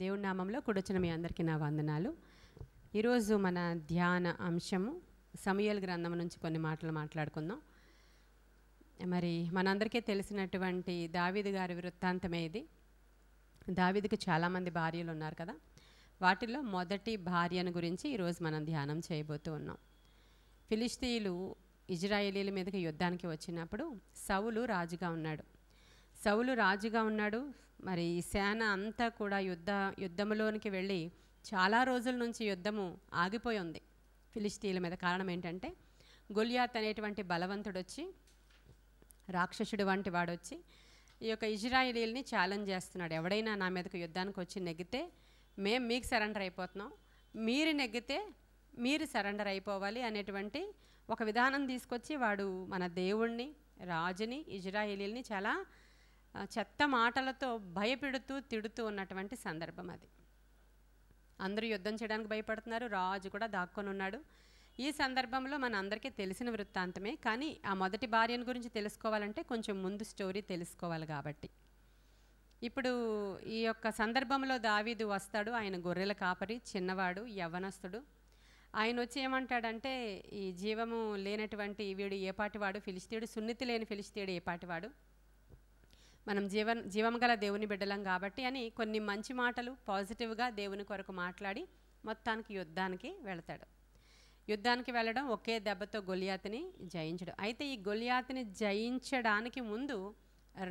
దేవుడి నామంలో కూడొచ్చిన మీ అందరికీ నా వందనాలు. ఈరోజు మన ధ్యాన అంశము సమూయేలు గ్రంథం నుంచి కొన్ని మాటలు మాట్లాడుకుందాం. మరి మనందరికీ తెలిసినటువంటి దావీదు గారి వృత్తాంతమే ఇది. దావీదుకు చాలామంది భార్యలు ఉన్నారు కదా, వాటిల్లో మొదటి భార్యను గురించి ఈరోజు మనం ధ్యానం చేయబోతూ ఉన్నాం. ఫిలిష్తీయులు ఇజ్రాయేలీల మీదకి యుద్ధానికి వచ్చినప్పుడు సౌలు రాజుగా ఉన్నాడు. మరి ఈ సేన అంతా కూడా యుద్ధంలోనికి వెళ్ళి చాలా రోజుల నుంచి యుద్ధము ఆగిపోయి ఉంది ఫిలిష్తీయుల మీద. కారణం ఏంటంటే గొలియాత్ అనేటువంటి బలవంతుడు వచ్చి, రాక్షసుడు వంటి వాడు వచ్చి ఈ యొక్క ఇజ్రాయేలీల్ని ఛాలెంజ్ చేస్తున్నాడు. ఎవడైనా నా మీదకు యుద్ధానికి వచ్చి నెగ్గితే మేము మీకు సరెండర్ అయిపోతున్నాం, మీరు నెగ్గితే మీరు సరెండర్ అయిపోవాలి అనేటువంటి ఒక విధానం తీసుకొచ్చి వాడు మన దేవుణ్ణి, రాజుని, ఇజ్రాయేలీల్ని చాలా చెత్త మాటలతో భయపెడుతూ తిడుతూ ఉన్నటువంటి సందర్భం అది. అందరూ యుద్ధం చేయడానికి భయపడుతున్నారు, రాజు కూడా దాక్కొని ఉన్నాడు. ఈ సందర్భంలో మన అందరికీ తెలిసిన వృత్తాంతమే, కానీ ఆ మొదటి భార్యను గురించి తెలుసుకోవాలంటే కొంచెం ముందు స్టోరీ తెలుసుకోవాలి. కాబట్టి ఇప్పుడు ఈ యొక్క సందర్భంలో దావీదు వస్తాడు. ఆయన గొర్రెల కాపరి, చిన్నవాడు, యవ్వనస్తుడు. ఆయన వచ్చి ఏమంటాడంటే, ఈ జీవము లేనటువంటి వీడు ఏపాటివాడు, ఫిలిష్తీయుడు, సున్నితి లేని ఫిలిష్తీయుడు ఏపాటివాడు, మనం జీవం గల దేవుని బిడ్డలం కాబట్టి అని కొన్ని మంచి మాటలు పాజిటివ్గా దేవుని కొరకు మాట్లాడి మొత్తానికి యుద్ధానికి వెళ్ళడం, ఒకే దెబ్బతో గొలియాతుని జయించడం. అయితే ఈ గొలియాతుని జయించడానికి ముందు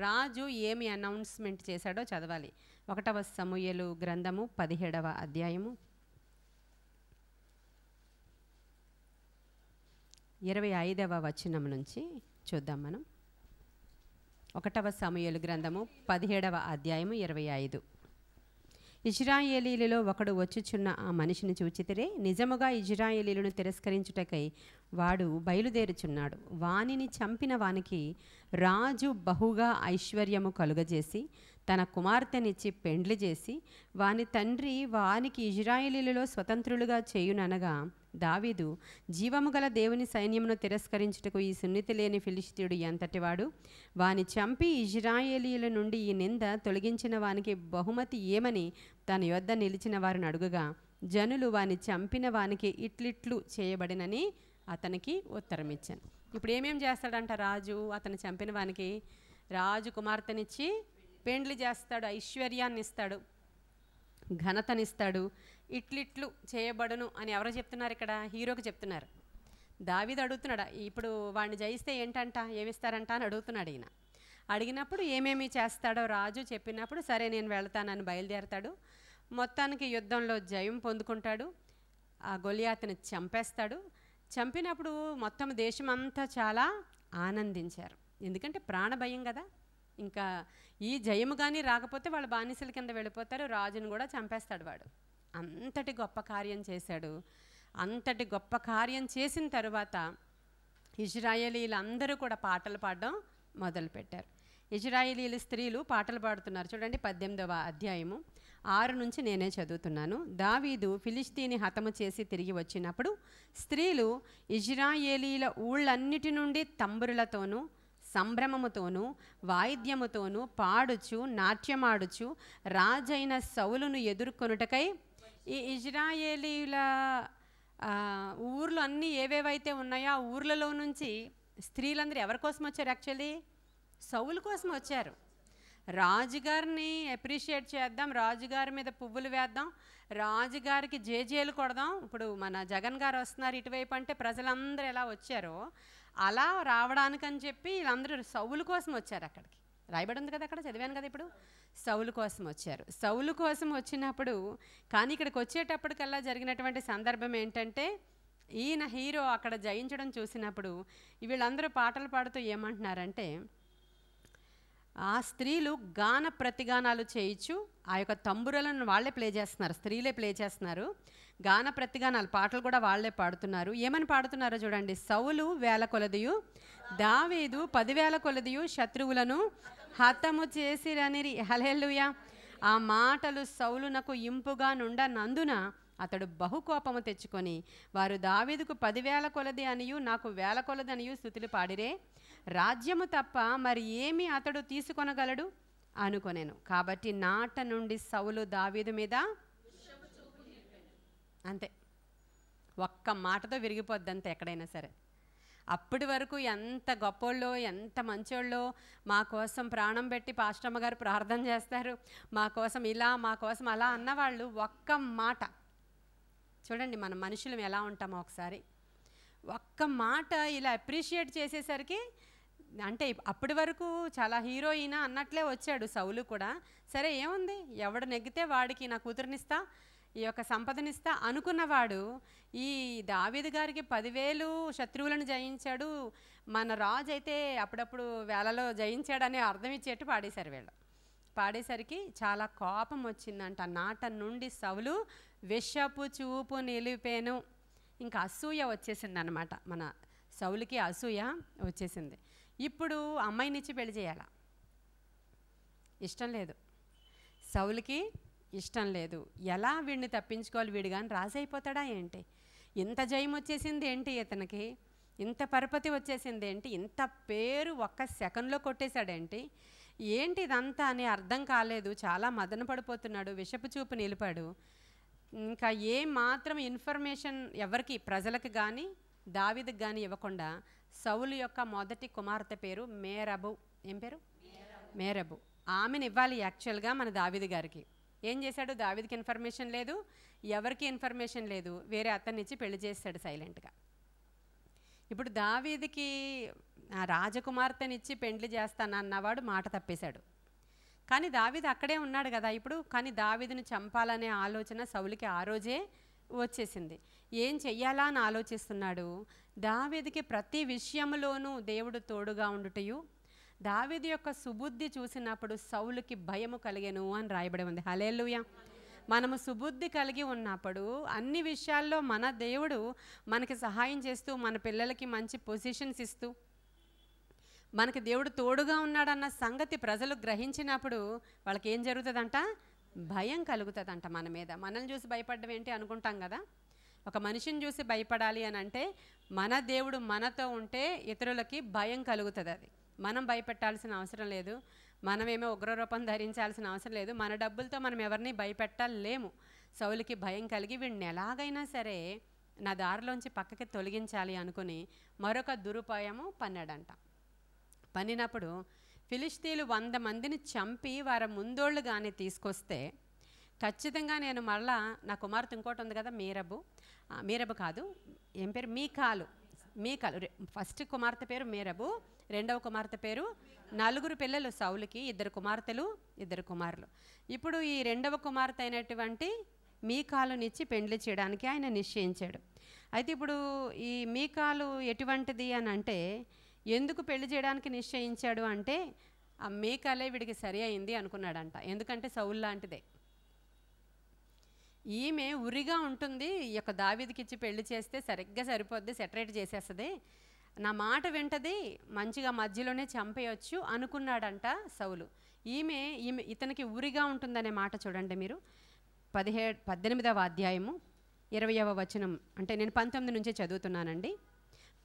రాజు ఏమి అనౌన్స్మెంట్ చేశాడో చదవాలి. 1వ సమూయేలు గ్రంథము 17వ అధ్యాయము 25వ వచనం నుంచి చూద్దాం మనం. 1వ సమూయేలు గ్రంథము 17వ అధ్యాయము 25. ఇజ్రాయేలీలలో ఒకడు వచ్చుచున్న ఆ మనిషిని చూచితిరే, నిజముగా ఇజ్రాయేలీలను తిరస్కరించుటకై వాడు బయలుదేరుచున్నాడు. వానిని చంపిన వానికి రాజు బహుగా ఐశ్వర్యము కలుగజేసి తన కుమార్తెనిచ్చి పెండ్లి చేసి వాని తండ్రి వానికి ఇజ్రాయేలీలలో స్వతంత్రులుగా చేయుననగా, దావీదు జీవము గల దేవుని సైన్యమును తిరస్కరించుటకు ఈ సున్నితి లేని ఫిలిష్తీయుడు ఎంతటివాడు, వాని చంపి ఇజ్రాయేలీల నుండి ఈ నింద తొలగించిన వానికి బహుమతి ఏమని తన యొద్ద నిలిచిన వారిని అడుగగా, జనులు వాని చంపిన వానికి ఇట్లిట్లు చేయబడినని అతనికి ఉత్తరం ఇచ్చాను. ఇప్పుడు ఏమేం చేస్తాడంట రాజు? అతను చంపిన వానికి రాజు కుమార్తెనిచ్చి పెండ్లి చేస్తాడు, ఐశ్వర్యాన్ని ఇస్తాడు, ఘనతనిస్తాడు. ఇట్లిట్లు చేయబడును అని ఎవరో చెప్తున్నారు? ఇక్కడ హీరోకి చెప్తున్నారు. దావీదు అడుగుతున్నాడు, ఇప్పుడు వాడిని జయిస్తే ఏంటంట, ఏమిస్తారంట అని అడుగుతున్నాడు. ఈయన అడిగినప్పుడు ఏమేమి చేస్తాడో రాజు చెప్పినప్పుడు సరే నేను వెళ్తానని బయలుదేరతాడు. మొత్తానికి యుద్ధంలో జయం పొందుకుంటాడు. ఆ గొలియాతుని చంపేస్తాడు. చంపినప్పుడు మొత్తం దేశమంతా చాలా ఆనందించారు. ఎందుకంటే ప్రాణభయం కదా. ఇంకా ఈ జయము కానీ రాకపోతే వాళ్ళు బానిసల కింద వెళ్ళిపోతారు. రాజును కూడా చంపేస్తాడు వాడు. అంతటి గొప్ప కార్యం చేశాడు. అంతటి గొప్ప కార్యం చేసిన తరువాత ఇజ్రాయేలీలందరూ కూడా పాటలు పాడడం మొదలుపెట్టారు. ఇజ్రాయేలీల స్త్రీలు పాటలు పాడుతున్నారు. చూడండి 18వ అధ్యాయము 6 నుంచి నేనే చదువుతున్నాను. దావీదు ఫిలిష్తీని హతము చేసి తిరిగి వచ్చినప్పుడు స్త్రీలు ఇజ్రాయేలీల ఊళ్ళన్నిటి నుండి తంబురులతోనూ సంభ్రమముతోనూ వాయిద్యముతోనూ పాడుచు నాట్యమాడుచు రాజైన సౌలును ఎదుర్కొనుటకై ఈ ఇజ్రాయేలీల ఊర్లు అన్నీ ఏవేవైతే ఉన్నాయో ఆ ఊర్లలో నుంచి స్త్రీలందరూ ఎవరి కోసం వచ్చారు? యాక్చువల్లీ సౌలు కోసం వచ్చారు. రాజుగారిని అప్రిషియేట్ చేద్దాం, రాజుగారి మీద పువ్వులు వేద్దాం, రాజుగారికి జేజేలు కొడదాం. ఇప్పుడు మన జగన్ గారు వస్తున్నారు ఇటువైపు అంటే ప్రజలందరూ ఎలా వచ్చారో అలా రావడానికని చెప్పి వీళ్ళందరూ సౌలు కోసం వచ్చారు. అక్కడికి రాయబడి ఉంది కదా, అక్కడ చదివాను కదా. ఇప్పుడు సౌలు కోసం వచ్చారు. సౌలు కోసం వచ్చినప్పుడు కానీ ఇక్కడికి వచ్చేటప్పటికల్లా జరిగినటువంటి సందర్భం ఏంటంటే, ఈయన హీరో అక్కడ జయించడం చూసినప్పుడు వీళ్ళందరూ పాటలు పాడుతూ ఏమంటున్నారంటే, ఆ స్త్రీలు గాన ప్రతిగానాలు చేయించు ఆ యొక్క తంబురలను వాళ్ళే ప్లే చేస్తున్నారు, స్త్రీలే ప్లే చేస్తున్నారు. గాన ప్రతిగానాలు పాటలు కూడా వాళ్ళే పాడుతున్నారు. ఏమని పాడుతున్నారో చూడండి. సౌలు 1000 కొలదియు, దావీదు 10,000 కొలదియు శత్రువులను హతము చేసిరనిరి. హల్లెలూయా. ఆ మాటలు సౌలునకు ఇంపుగా నుండనందున అతడు బహుకోపము తెచ్చుకొని, వారు దావీదుకు 10,000 కొలది అనియు నాకు 1000 కొలది అనియు స్తుతులు పాడిరే, రాజ్యము తప్ప మరి ఏమి అతడు తీసుకొనగలడు అనుకొనెను. కాబట్టి నాట నుండి సౌలు దావీదు మీద అంతే, ఒక్క మాటతో విరిగిపోద్ది అంతే ఎక్కడైనా సరే. అప్పటి వరకు ఎంత గొప్పోళ్ళో ఎంత మంచోళ్ళో, మా కోసం ప్రాణం పెట్టి పాస్టమ్మ గారు ప్రార్థన చేస్తారు, మా కోసం ఇలా మా కోసం అలా అన్నవాళ్ళు ఒక్క మాట చూడండి, మన మనుషులం ఎలా ఉంటామో ఒకసారి ఒక్క మాట ఇలా అప్రిషియేట్ చేసేసరికి, అంటే అప్పటి వరకు చాలా హీరోయినా అన్నట్లే వచ్చాడు సౌలు కూడా. సరే ఏముంది, ఎవడు నెగ్గితే వాడికి నా కూతురునిస్తా, ఈ యొక్క సంపదనిస్తా అనుకున్నవాడు ఈ దావీదు గారికి 10,000 శత్రువులను జయించాడు, మన రాజు అయితే అప్పుడప్పుడు వేలలో జయించాడని అర్థం ఇచ్చేట్టు పాడేశారు వీళ్ళు. పాడేసరికి చాలా కోపం వచ్చిందంట. నాట నుండి సౌలు విషపు చూపు నిలిపేను. ఇంకా అసూయ వచ్చేసింది అనమాట, మన సౌలుకి అసూయ వచ్చేసింది. ఇప్పుడు అమ్మాయినిచ్చి పెళ్లి చేయాలా, ఇష్టం లేదు సౌలుకి, ఇష్టం లేదు. ఎలా వీడిని తప్పించుకోవాలి, వీడు కానీ రాజు అయిపోతాడా ఏంటి, ఇంత జయం వచ్చేసింది ఏంటి ఇతనికి, ఇంత పరపతి వచ్చేసింది ఏంటి, ఇంత పేరు ఒక్క సెకండ్లో కొట్టేశాడేంటి, ఏంటి ఇదంతా అని అర్థం కాలేదు. చాలా మదన పడిపోతున్నాడు, విషపు చూపు నిలిపాడు. ఇంకా ఏ మాత్రం ఇన్ఫర్మేషన్ ఎవరికి, ప్రజలకు కానీ దావీదుకు కానీ ఇవ్వకుండా సౌలు యొక్క మొదటి కుమార్తె పేరు మేరబు. ఏం పేరు? మేరబు. ఆమెను ఇవ్వాలి యాక్చువల్గా మన దావీదు గారికి. ఏం చేశాడు, దావీదుకి ఇన్ఫర్మేషన్ లేదు, ఎవరికి ఇన్ఫర్మేషన్ లేదు, వేరే అతన్నిచ్చి పెళ్లి చేస్తాడు సైలెంట్గా. ఇప్పుడు దావీదుకి రాజకుమార్తెనిచ్చి పెండ్లి చేస్తానన్నవాడు మాట తప్పేశాడు. కానీ దావీదు అక్కడే ఉన్నాడు కదా ఇప్పుడు. కానీ దావీదుని చంపాలనే ఆలోచన సౌలుకి ఆ రోజే వచ్చేసింది. ఏం చెయ్యాలా అని ఆలోచిస్తున్నాడు. దావీదుకి ప్రతి విషయంలోనూ దేవుడు తోడుగా ఉండుటయు, దావీదు యొక్క సుబుద్ధి చూసినప్పుడు సౌలుకి భయము కలిగెను అని రాయబడి ఉంది. హల్లెలూయా. మనము సుబుద్ధి కలిగి ఉన్నప్పుడు అన్ని విషయాల్లో మన దేవుడు మనకి సహాయం చేస్తూ, మన పిల్లలకి మంచి పొజిషన్స్ ఇస్తూ, మనకి దేవుడు తోడుగా ఉన్నాడన్న సంగతి ప్రజలు గ్రహించినప్పుడు వాళ్ళకి ఏం జరుగుతుందంట, భయం కలుగుతుందంట మన మీద. మనల్ని చూసి భయపడడం ఏంటి అనుకుంటాం కదా. ఒక మనిషిని చూసి భయపడాలి అని అంటే మన దేవుడు మనతో ఉంటే ఇతరులకి భయం కలుగుతుంది. అది మనం భయపెట్టాల్సిన అవసరం లేదు, మనమేమో ఉగ్రరూపం ధరించాల్సిన అవసరం లేదు, మన డబ్బులతో మనం ఎవరిని భయపెట్టలేము. సౌలుకి భయం కలిగి వీడిని ఎలాగైనా సరే నా దారిలోంచి పక్కకి తొలగించాలి అనుకుని మరొక దురుపాయము పన్నాడంట. పన్నినప్పుడు ఫిలిష్తీయులు 100 మందిని చంపి వారి ముందోళ్ళు కానీ తీసుకొస్తే ఖచ్చితంగా నేను మళ్ళా నా కుమార్తె ఇంకోటి ఉంది కదా, మీరబు కాదు, ఏం పేరు, మీకాలు. ఫస్ట్ కుమార్తె పేరు మీరబు, రెండవ కుమార్తె పేరు, 4 పిల్లలు సౌలుకి, 2 కుమార్తెలు 2 కుమారులు. ఇప్పుడు ఈ రెండవ కుమార్తె అయినటువంటి మీకాలునిచ్చి పెండ్లి చేయడానికి ఆయన నిశ్చయించాడు. అయితే ఇప్పుడు ఈ మీకాలు ఎటువంటిది అని అంటే, ఎందుకు పెళ్లి చేయడానికి నిశ్చయించాడు అంటే ఆ మీకాలే వీడికి సరి అయింది అనుకున్నాడంట. ఎందుకంటే సౌలు లాంటిదే, ఈమె ఉరిగా ఉంటుంది, ఈ యొక్క దావీదుకి ఇచ్చి పెళ్లి చేస్తే సరిగ్గా సరిపోద్ది, సెటరేట్ చేసేస్తుంది, నా మాట వింటది, మంచిగా మధ్యలోనే చంపేయచ్చు అనుకున్నాడంట సౌలు. ఈమె ఇతనికి ఉరిగా ఉంటుందనే మాట చూడండి మీరు. 18వ అధ్యాయము 20వ వచనం, అంటే నేను 19 నుంచే చదువుతున్నానండి.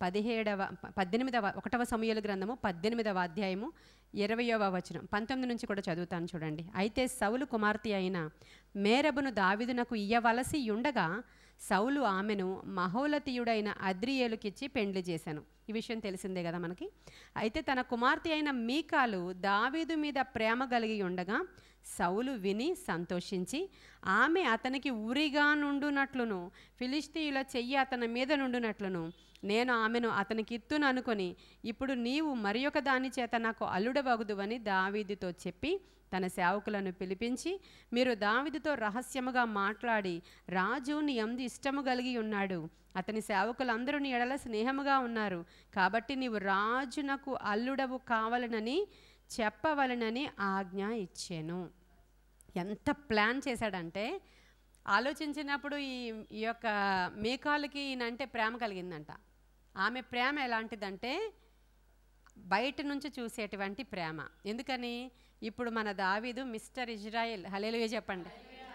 1వ సమూయేలు గ్రంథము 18వ అధ్యాయము 20వ వచనం, 19 నుంచి కూడా చదువుతాను చూడండి. అయితే సౌలు కుమార్తె అయిన మేరబును దావీదునకు ఇయ్యవలసి ఉండగా సౌలు ఆమెను మహోలతీయుడైన అద్రియేలుకిచ్చి పెండ్లి చేశాను. ఈ విషయం తెలిసిందే కదా మనకి. అయితే తన కుమార్తె అయిన మీకాలు దావీదు మీద ప్రేమ కలిగి ఉండగా సౌలు విని సంతోషించి ఆమె అతనికి ఉరిగా నుండునట్లును ఫిలిష్తీయుల చెయ్యి అతని మీద నుండునట్లును నేను ఆమెను అతనికి ఇత్తును అనుకొని, ఇప్పుడు నీవు మరి ఒక దాని చేత నాకు అల్లుడవగుదువని దావీదుతో చెప్పి తన సేవకులను పిలిపించి, మీరు దావీదుతో రహస్యముగా మాట్లాడి, రాజు నీ యందు ఇష్టము కలిగి ఉన్నాడు, అతని సేవకులందరూ నీ ఎడల స్నేహముగా ఉన్నారు, కాబట్టి నీవు రాజునకు అల్లుడవు కావాలనని చెప్పవలనని ఆజ్ఞ ఇచ్చాను. ఎంత ప్లాన్ చేశాడంటే, ఆలోచించినప్పుడు ఈ యొక్క మీకాలుకి ఈయనంటే ప్రేమ కలిగిందంట. ఆమె ప్రేమ ఎలాంటిదంటే బయట నుంచి చూసేటువంటి ప్రేమ. ఎందుకని, ఇప్పుడు మన దావీదు మిస్టర్ ఇజ్రాయెల్, హల్లెలూయా చెప్పండి.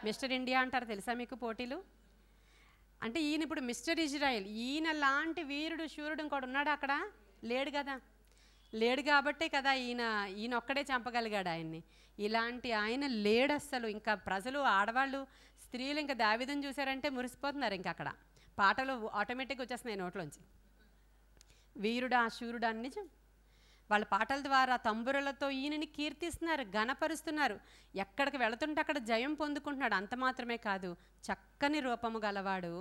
మిస్టర్ ఇండియా అంటారు తెలుసా మీకు పోటీలు. అంటే ఈయన ఇప్పుడు మిస్టర్ ఇజ్రాయెల్, ఈయన లాంటి వీరుడు శూరుడు ఇంకోటి ఉన్నాడు అక్కడ, లేడు కదా. లేడు కాబట్టే కదా ఈయన ఒక్కడే చంపగలిగాడు ఆయన్ని. ఇలాంటి ఆయన లేడు అస్సలు. ఇంకా ప్రజలు, ఆడవాళ్ళు, స్త్రీలు ఇంకా దావీదుని చూసారంటే మురిసిపోతున్నారు. ఇంకా అక్కడ పాటలు ఆటోమేటిక్గా వచ్చేస్తున్నాయి నోట్లోంచి. వీరుడా శూరుడా అని నిజం. వాళ్ళ పాటల ద్వారా తంబురలతో ఈయనని కీర్తిస్తున్నారు, ఘనపరుస్తున్నారు. ఎక్కడికి వెళుతుంటే అక్కడ జయం పొందుకుంటున్నాడు. అంత మాత్రమే కాదు, చక్కని రూపము గలవాడు,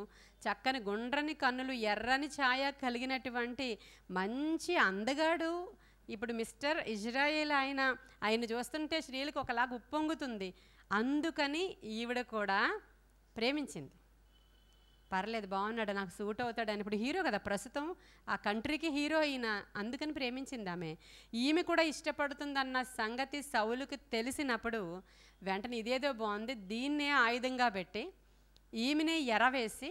చక్కని గుండ్రని కన్నులు, ఎర్రని ఛాయ కలిగినటువంటి మంచి అందగాడు. ఇప్పుడు మిస్టర్ ఇజ్రాయేల్ ఆయన చూస్తుంటే స్త్రీలకు ఒకలాగా ఉప్పొంగుతుంది. అందుకని ఈవిడ కూడా ప్రేమించింది. పర్లేదు, బాగున్నాడు, నాకు సూట్ అవుతాడని. ఇప్పుడు హీరో కదా ప్రస్తుతం, ఆ కంట్రీకి హీరో అయిన, అందుకని ప్రేమించింది ఆమె. ఈమె కూడా ఇష్టపడుతుందన్న సంగతి సౌలుకి తెలిసినప్పుడు వెంటనే ఇదేదో బాగుంది, దీన్నే ఆయుధంగా పెట్టి ఈమెనే ఎరవేసి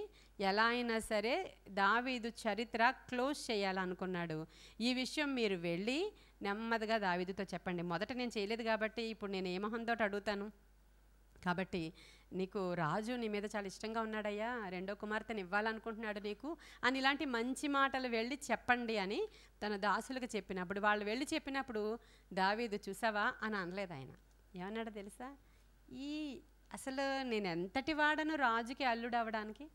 ఎలా అయినా సరే దావీదు చరిత్ర క్లోజ్ చేయాలనుకున్నాడు. ఈ విషయం మీరు వెళ్ళి నెమ్మదిగా దావీదుతో చెప్పండి. మొదట నేను చేయలేదు కాబట్టి ఇప్పుడు నేను ఏ మొహంతో అడుగుతాను. కాబట్టి నీకు రాజు నీ మీద చాలా ఇష్టంగా ఉన్నాడయ్యా, రెండో కుమార్తెని ఇవ్వాలనుకుంటున్నాడు నీకు అని ఇలాంటి మంచి మాటలు వెళ్ళి చెప్పండి అని తన దాసులకు చెప్పినప్పుడు, వాళ్ళు వెళ్ళి చెప్పినప్పుడు దావీదు చూసావా అని అనలేదు. ఆయన ఏమన్నాడో తెలుసా? అసలు నేను ఎంతటి వాడను రాజుకి అల్లుడు అవ్వడానికి,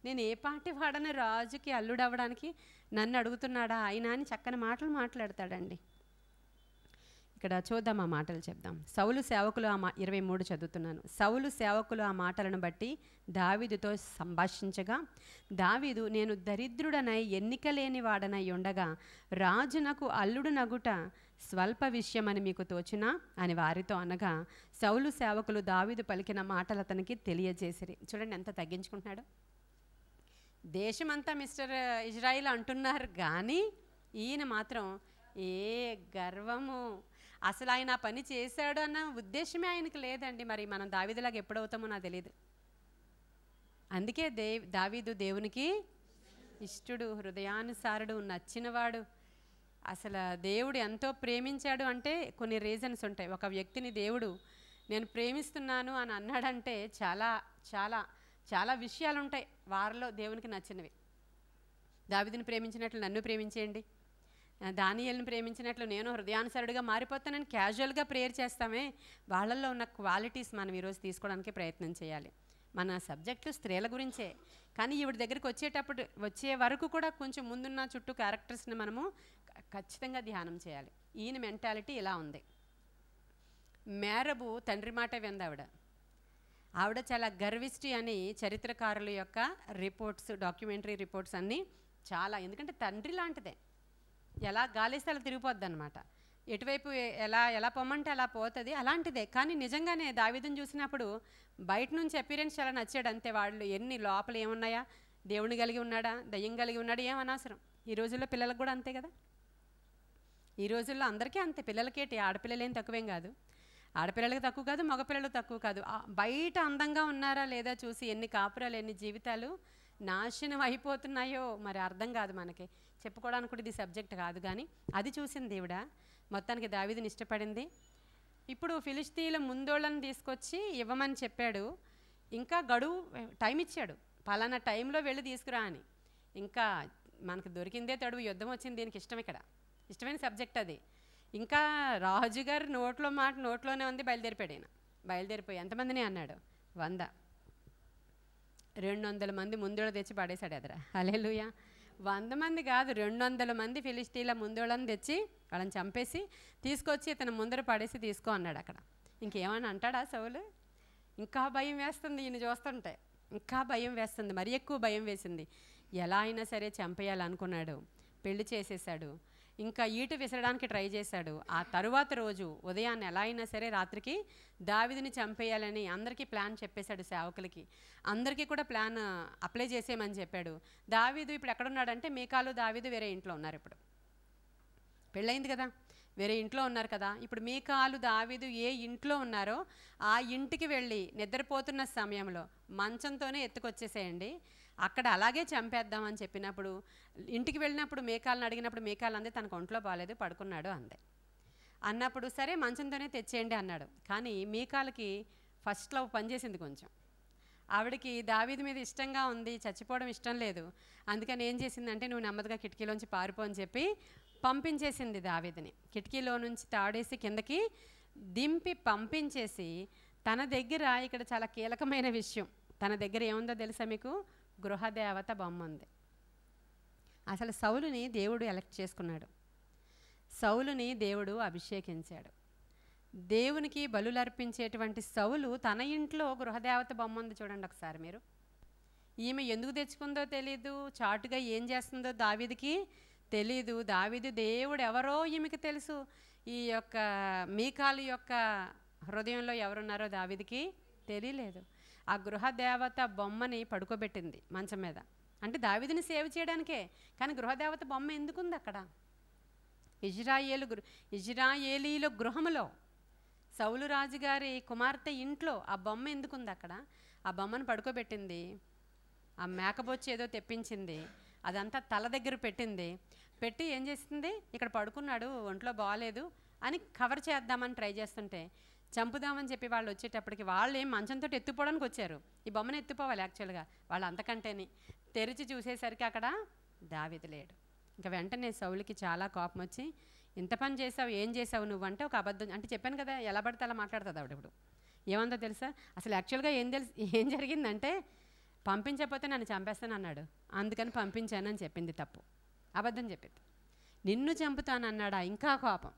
నేను ఏ పాటి వాడను రాజుకి అల్లుడు అవ్వడానికి, నన్ను అడుగుతున్నాడా ఆయన అని చక్కని మాటలు మాట్లాడతాడండి. ఇక్కడ చూద్దాం, ఆ మాటలు చెప్దాం. సౌలు సేవకులు 23 చదువుతున్నాను. సౌలు సేవకులు ఆ మాటలను బట్టి దావీదుతో సంభాషించగా, దావీదు, నేను దరిద్రుడనై ఎన్నికలేని వాడనై ఉండగా రాజునకు అల్లుడు నగుట స్వల్ప విషయమని మీకు తోచునా అని వారితో అనగా, సౌలు సేవకులు దావీదు పలికిన మాటలు అతనికి తెలియజేసిరి. చూడండి ఎంత తగ్గించుకుంటున్నాడు. దేశమంతా మిస్టర్ ఇజ్రాయిల్ అంటున్నారు కానీ ఈయన మాత్రం ఏ గర్వము, అసలు ఆయన ఆ పని చేశాడు అన్న ఉద్దేశమే ఆయనకు లేదండి. మరి మనం దావీదులాగా ఎప్పుడవుతామో నాకు తెలియదు. అందుకే దావీదు దేవునికి ఇష్టుడు, హృదయానుసారుడు, నచ్చినవాడు. అసలు దేవుడు ఎంతో ప్రేమించాడు అంటే కొన్ని రీజన్స్ ఉంటాయి. ఒక వ్యక్తిని దేవుడు నేను ప్రేమిస్తున్నాను అని అన్నాడంటే చాలా చాలా చాలా విషయాలు ఉంటాయి వారిలో దేవునికి నచ్చినవి. దావీదుని ప్రేమించినట్లు నన్ను ప్రేమించేయండి, దానియేలుని ప్రేమించినట్లు నేను హృదయానుసరుడిగా మారిపోతానని క్యాజువల్గా ప్రేయర్ చేస్తామే. వాళ్ళల్లో ఉన్న క్వాలిటీస్ మనం ఈరోజు తీసుకోవడానికి ప్రయత్నం చేయాలి. మన సబ్జెక్టు స్త్రీల గురించే, కానీ ఈవిడ దగ్గరికి వచ్చే వరకు కూడా కొంచెం ముందున్న చుట్టూ క్యారెక్టర్స్ని మనము ఖచ్చితంగా ధ్యానం చేయాలి. ఈయన మెంటాలిటీ ఇలా ఉంది. మేరబు తండ్రి మాట వింది. ఆవిడ చాలా గర్విష్టి అని చరిత్రకారుల యొక్క రిపోర్ట్స్, డాక్యుమెంటరీ రిపోర్ట్స్ అన్నీ చాలా, ఎందుకంటే తండ్రి లాంటిదే, ఎలా గాలిస్తే అలా తిరిగిపోద్ది అనమాట, ఎటువైపు ఎలా పొమ్మంటే అలా పోతుంది, అలాంటిదే. కానీ నిజంగానే దావీదుని చూసినప్పుడు బయట నుంచి అపీరెన్స్ చాలా నచ్చాడు అంతే. వాళ్ళు ఎన్ని లోపల ఏమున్నాయా, దేవుని కలిగి ఉన్నాడా, దయ్యం కలిగి ఉన్నాడా, ఏం అనవసరం. ఈ రోజుల్లో పిల్లలకు కూడా అంతే కదా, ఈ రోజుల్లో అందరికీ అంతే. పిల్లలకేంటి, ఆడపిల్లలేం తక్కువేం కాదు, ఆడపిల్లలకు తక్కువ కాదు, మగపిల్లలు తక్కువ కాదు. బయట అందంగా ఉన్నారా లేదా చూసి ఎన్ని కాపురాలు, ఎన్ని జీవితాలు నాశనం అయిపోతున్నాయో మరి అర్థం కాదు మనకి. చెప్పుకోవడానికి కూడా ఇది సబ్జెక్ట్ కాదు, కానీ అది చూసింది దేవుడా. మొత్తానికి దావీదుని ఇష్టపడింది. ఇప్పుడు ఫిలిష్తీయుల ముందోళ్ళని తీసుకొచ్చి ఇవ్వమని చెప్పాడు. ఇంకా గడువు టైం ఇచ్చాడు, పలానా టైంలో వెళ్ళి తీసుకురా అని. ఇంకా మనకు దొరికిందే తడువు, యుద్ధం వచ్చింది దీనికి ఇష్టం, ఇక్కడ ఇష్టమైన సబ్జెక్ట్ అది. ఇంకా రాజుగారు నోట్లో మాట నోట్లోనే ఉంది. బయలుదేరిపోయి ఎంతమందిని అన్నాడు? 100. 200 మంది ముందోళ్ళు తెచ్చి పడేశాడు ఎదరా. హల్లెలూయా. 100 మంది కాదు, 200 మంది ఫిలిష్తీయుల ముందోళ్ళని తెచ్చి వాళ్ళని చంపేసి తీసుకొచ్చి ఇతను ముందర పడేసి తీసుకో అన్నాడు. అక్కడ ఇంకేమని అంటాడా సౌలు? ఇంకా భయం వేస్తుంది ఈయన చూస్తుంటే, ఇంకా భయం వేస్తుంది, మరీ ఎక్కువ భయం వేసింది. ఎలా అయినా సరే చంపేయాలనుకున్నాడు. పెళ్లి చేసేసాడు. ఇంకా ఈటు విసరడానికి ట్రై చేశాడు. ఆ తరువాత రోజు ఉదయాన్నే ఎలా అయినా సరే రాత్రికి దావీదుని చంపేయాలని అందరికీ ప్లాన్ చెప్పేశాడు. సేవకులకి అందరికీ కూడా ప్లాన్ అప్లై చేసేయమని చెప్పాడు. దావీదు ఇప్పుడు ఎక్కడున్నాడంటే, మీకాలు దావీదు వేరే ఇంట్లో ఉన్నారు. ఇప్పుడు పెళ్ళయింది కదా, వేరే ఇంట్లో ఉన్నారు కదా. ఇప్పుడు మీకాలు దావీదు ఏ ఇంట్లో ఉన్నారో ఆ ఇంటికి వెళ్ళి నిద్రపోతున్న సమయంలో మంచంతోనే ఎత్తుకొచ్చేసేయండి, అక్కడ అలాగే చంపేద్దామని చెప్పినప్పుడు, ఇంటికి వెళ్ళినప్పుడు మేకాలను అడిగినప్పుడు మేకాలు అందే తనకు ఒంట్లో బాగాలేదు, పడుకున్నాడు అందే. అన్నప్పుడు సరే మంచంతోనే తెచ్చేయండి అన్నాడు. కానీ మీకాలకి ఫస్ట్లో పనిచేసింది కొంచెం. ఆవిడకి దావీదు మీద ఇష్టంగా ఉంది, చచ్చిపోవడం ఇష్టం లేదు. అందుకని ఏం చేసిందంటే, నువ్వు నెమ్మదిగా కిటికీలోంచి పారిపో అని చెప్పి పంపించేసింది దావీదుని. కిటికీలో నుంచి తాడేసి కిందకి దింపి పంపించేసి తన దగ్గర, ఇక్కడ చాలా కీలకమైన విషయం, తన దగ్గర ఏముందో తెలుసా మీకు? గృహదేవత బొమ్మ ఉంది. అసలు సౌలుని దేవుడు ఎలక్ట్ చేసుకున్నాడు, సౌలుని దేవుడు అభిషేకించాడు. దేవునికి బలులు అర్పించేటువంటి సౌలు తన ఇంట్లో గృహదేవత బొమ్మ ఉంది చూడండి ఒకసారి మీరు. ఈమె ఎందుకు తెచ్చుకుందో తెలీదు, చాటుగా ఏం చేస్తుందో దావీదుకి తెలీదు. దావీదు దేవుడు ఎవరో ఈమెకి తెలుసు. ఈ యొక్క మీకాలు యొక్క హృదయంలో ఎవరున్నారో దావీదుకి తెలియలేదు. ఆ గృహదేవత బొమ్మని పడుకోబెట్టింది మంచం మీద, అంటే దావీదుని సేవ్ చేయడానికే. కానీ గృహదేవత బొమ్మ ఎందుకుంది అక్కడ? ఇజ్రాయేలీల గృహములో, సౌలు రాజుగారి కుమార్తె ఇంట్లో ఆ బొమ్మ ఎందుకుంది అక్కడ? ఆ బొమ్మను పడుకోబెట్టింది, ఆ మేకబొచ్చి ఏదో తెప్పించింది, అదంతా తల దగ్గర పెట్టింది. పెట్టి ఏం చేసింది? ఇక్కడ పడుకున్నాడు, ఒంట్లో బాగాలేదు అని కవర్ చేద్దామని ట్రై చేస్తుంటే, చంపుదామని చెప్పి వాళ్ళు వచ్చేటప్పటికి వాళ్ళు ఏం మంచంతో ఎత్తుపోవడానికి వచ్చారు, ఈ బొమ్మను ఎత్తుపోవాలి యాక్చువల్గా వాళ్ళు, అంతకంటేని తెరిచి చూసేసరికి అక్కడ దావీదు లేడు. ఇంకా వెంటనే సౌలుకి చాలా కోపం వచ్చి, ఇంత పని చేసావు, ఏం చేసావు నువ్వు అంటే ఒక అబద్ధం, అంటే చెప్పాను కదా ఎలా పడితే అలా మాట్లాడుతుంది ఆవిడ. ఇప్పుడు ఏమందో తెలుసా? అసలు యాక్చువల్గా ఏం జరిగిందంటే, పంపించకపోతే నన్ను చంపేస్తాను అన్నాడు, అందుకని పంపించానని చెప్పింది. తప్పు, అబద్ధం చెప్పింది. నిన్ను చంపుతానన్నాడా? ఇంకా కోపం.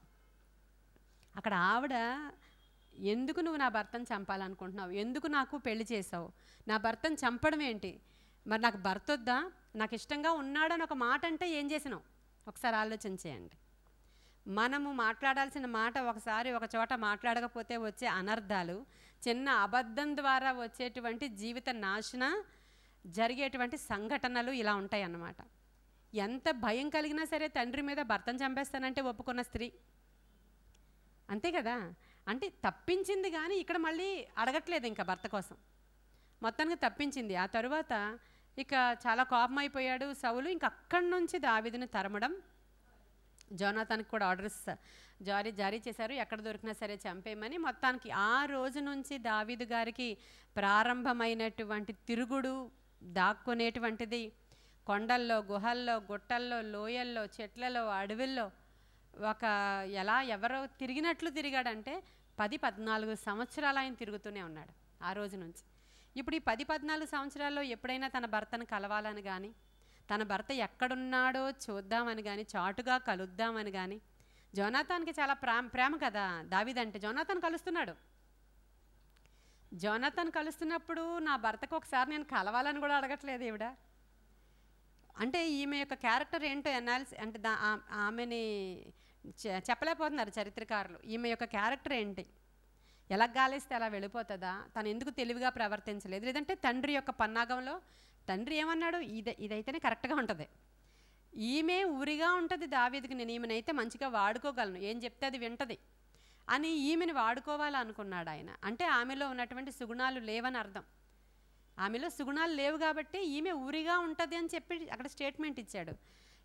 అక్కడ ఆవిడ, ఎందుకు నువ్వు నా భర్తను చంపాలనుకుంటున్నావు, ఎందుకు నాకు పెళ్లి చేసావు, నా భర్తను చంపడం ఏంటి, మరి నాకు భర్త వద్దా, నాకు ఇష్టంగా ఉన్నాడని ఒక మాట అంటే ఏం చేసినావు? ఒకసారి ఆలోచన చేయండి. మనము మాట్లాడాల్సిన మాట ఒకసారి ఒక చోట మాట్లాడకపోతే వచ్చే అనర్థాలు, చిన్న అబద్ధం ద్వారా వచ్చేటువంటి జీవిత నాశన జరిగేటువంటి సంఘటనలు ఇలా ఉంటాయి అన్నమాట. ఎంత భయం కలిగినా సరే తండ్రి మీద భర్తను చంపేస్తానంటే ఒప్పుకున్న స్త్రీ, అంతే కదా. అంటే తప్పించింది కానీ ఇక్కడ మళ్ళీ అడగట్లేదు ఇంకా భర్త కోసం, మొత్తానికి తప్పించింది. ఆ తరువాత ఇక చాలా కోపం అయిపోయాడు సౌలు. ఇంక అక్కడి నుంచి దావీదుని తరమడం, జోనాతానికి కూడా ఆర్డర్స్ జారీ చేశారు, ఎక్కడ దొరికినా సరే చంపేయమని. మొత్తానికి ఆ రోజు నుంచి దావీదు గారికి ప్రారంభమైనటువంటి తిరుగుడు, దాక్కునేటువంటిది కొండల్లో, గుహల్లో, గుట్టల్లో, లోయల్లో, చెట్లలో, అడవుల్లో, ఒక ఎవరో తిరిగినట్లు తిరిగాడంటే 10-14 సంవత్సరాలు ఆయన తిరుగుతూనే ఉన్నాడు ఆ రోజు నుంచి. ఇప్పుడు ఈ 10-14 సంవత్సరాల్లో ఎప్పుడైనా తన భర్తను కలవాలని కానీ, తన భర్త ఎక్కడున్నాడో చూద్దామని కానీ, చాటుగా కలుద్దామని కానీ, జోనాతాన్కి చాలా ప్రేమ కదా దావీదంటే. జోనాతాన్ కలుస్తున్నాడు. జోనాతాన్ కలుస్తున్నప్పుడు నా భర్తకు ఒకసారి నేను కలవాలని కూడా అడగట్లేదు ఈవిడ. అంటే ఈమె యొక్క క్యారెక్టర్ ఏంటో అంటే ఆమెని చెప్పలేకపోతున్నారు చరిత్రకారులు. ఈమె యొక్క క్యారెక్టర్ ఏంటి, ఎలా గాలిస్తే అలా వెళ్ళిపోతుందా, తను ఎందుకు తెలివిగా ప్రవర్తించలేదు, లేదంటే తండ్రి యొక్క పన్నాగంలో తండ్రి ఏమన్నాడు, ఇదైతేనే కరెక్ట్గా ఉంటుంది, ఈమె ఊరిగా ఉంటుంది దావీదుకి, నేను ఈమెనైతే మంచిగా వాడుకోగలను, ఏం చెప్తే అది వింటది అని ఈమెను వాడుకోవాలనుకున్నాడు ఆయన. అంటే ఆమెలో ఉన్నటువంటి సుగుణాలు లేవని అర్థం. ఆమెలో సుగుణాలు లేవు కాబట్టి ఈమె ఊరిగా ఉంటుంది అని చెప్పి అక్కడ స్టేట్మెంట్ ఇచ్చాడు.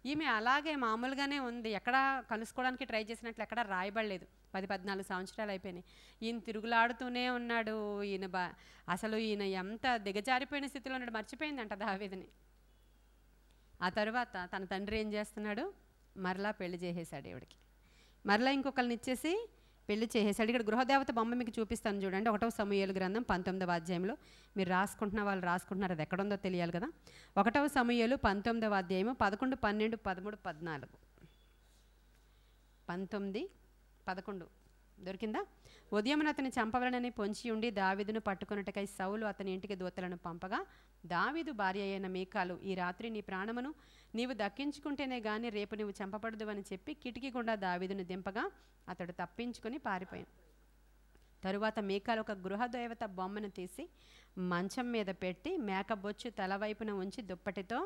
ఈమె అలాగే మామూలుగానే ఉంది, ఎక్కడ కలుసుకోవడానికి ట్రై చేసినట్లు ఎక్కడ రాయబడలేదు. 10-14 సంవత్సరాలు అయిపోయినాయి. ఈయన తిరుగులాడుతూనే ఉన్నాడు. అసలు ఈయన ఎంత దిగజారిపోయిన స్థితిలో ఉన్నాడు, మర్చిపోయిందంట దావీదుని. ఆ తర్వాత తన తండ్రి ఏం చేస్తున్నాడు, మరలా పెళ్లి చేసేసాడు ఈవిడికి. మరలా ఇంకొకరిని ఇచ్చేసి పెళ్లి చేసేసాడు. ఇక్కడ గృహదేవత బొమ్మ మీకు చూపిస్తాను చూడండి. 1వ సమూయేలు గ్రంథం 19వ అధ్యాయంలో, మీరు రాసుకుంటున్న వాళ్ళు రాసుకుంటున్నారు, అది ఎక్కడుందో తెలియాలి కదా. 1వ సమూయేలు 19వ అధ్యాయము 11, 12, 13, 14. 19, 11 దొరికిందా? ఉదయమున అతని చంపవలనని పొంచి ఉండి దావీదును పట్టుకొనుటకై సౌలు అతని ఇంటికి దూతలను పంపగా, దావీదు భార్య అయిన మీకాలు, ఈ రాత్రి నీ ప్రాణమును నీవు దక్కించుకుంటేనే గాని రేపు నీవు చంపబడదు అని చెప్పి కిటికీ గుండా దావీదును దింపగా అతడు తప్పించుకొని పారిపోయాడు. తరువాత మీకాలు ఒక గృహదేవత బొమ్మను తీసి మంచం మీద పెట్టి మేకబొచ్చు తలవైపున ఉంచి దుప్పటితో,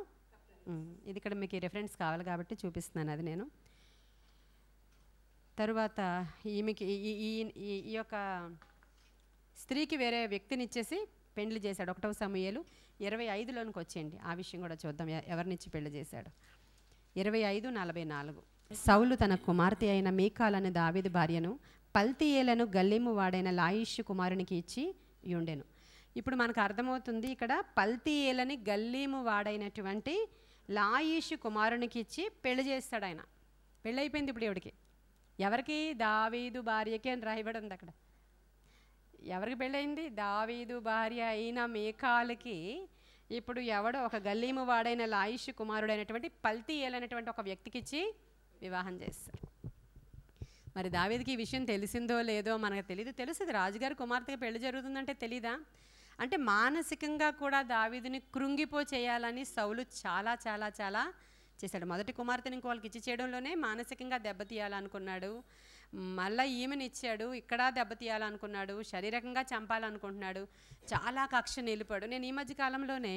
ఇది ఇక్కడ మీకు రెఫరెన్స్ కావాలి కాబట్టి చూపిస్తున్నాను అది నేను. తరువాత ఈమెకి ఈ యొక్క స్త్రీకి వేరే వ్యక్తిని ఇచ్చేసి పెళ్లి చేశాడు. 1వ సమూయేలు 25లోనికి వచ్చేయండి, ఆ విషయం కూడా చూద్దాం ఎవరినిచ్చి పెళ్లి చేశాడు. 25:44. సౌలు తన కుమార్తె అయిన మీకాలనే దావీదు భార్యను పల్తీయేలను గల్లీము వాడైన లాయిషు కుమారునికి ఇచ్చి ఉండెను. ఇప్పుడు మనకు అర్థమవుతుంది, ఇక్కడ పల్తీయేలని గల్లీము వాడైనటువంటి లాయిషు కుమారునికి ఇచ్చి పెళ్లి చేస్తాడు ఆయన. పెళ్ళైపోయింది ఇప్పుడు ఈవిడికి. ఎవరికి? దావీదు భార్యకి అని రాయబడి ఉంది అక్కడ. ఎవరికి పెళ్ళయింది? దావీదు భార్య అయిన మీకాలుకి ఇప్పుడు ఎవడో ఒక గల్లీము వాడైన లాయిషు కుమారుడైనటువంటి పల్తీయేల్ అనేటువంటి ఒక వ్యక్తికి ఇచ్చి వివాహం చేస్తారు. మరి దావీదుకి ఈ విషయం తెలిసిందో లేదో మనకు తెలియదు. తెలుస్తుంది, రాజుగారి కుమార్తెకి పెళ్లి జరుగుతుందంటే తెలీదా? అంటే మానసికంగా కూడా దావీదుని కృంగిపో చేయాలని సౌలు చాలా చాలా చాలా చేశాడు. మొదటి కుమార్తెని ఇంకో వాళ్ళకి ఇచ్చి చేయడంలోనే మానసికంగా దెబ్బతీయాలనుకున్నాడు. మళ్ళీ ఈమెను ఇచ్చాడు, ఇక్కడ దెబ్బతీయాలనుకున్నాడు, శారీరకంగా చంపాలనుకుంటున్నాడు, చాలా కక్ష నిలిపాడు. నేను ఈ మధ్య కాలంలోనే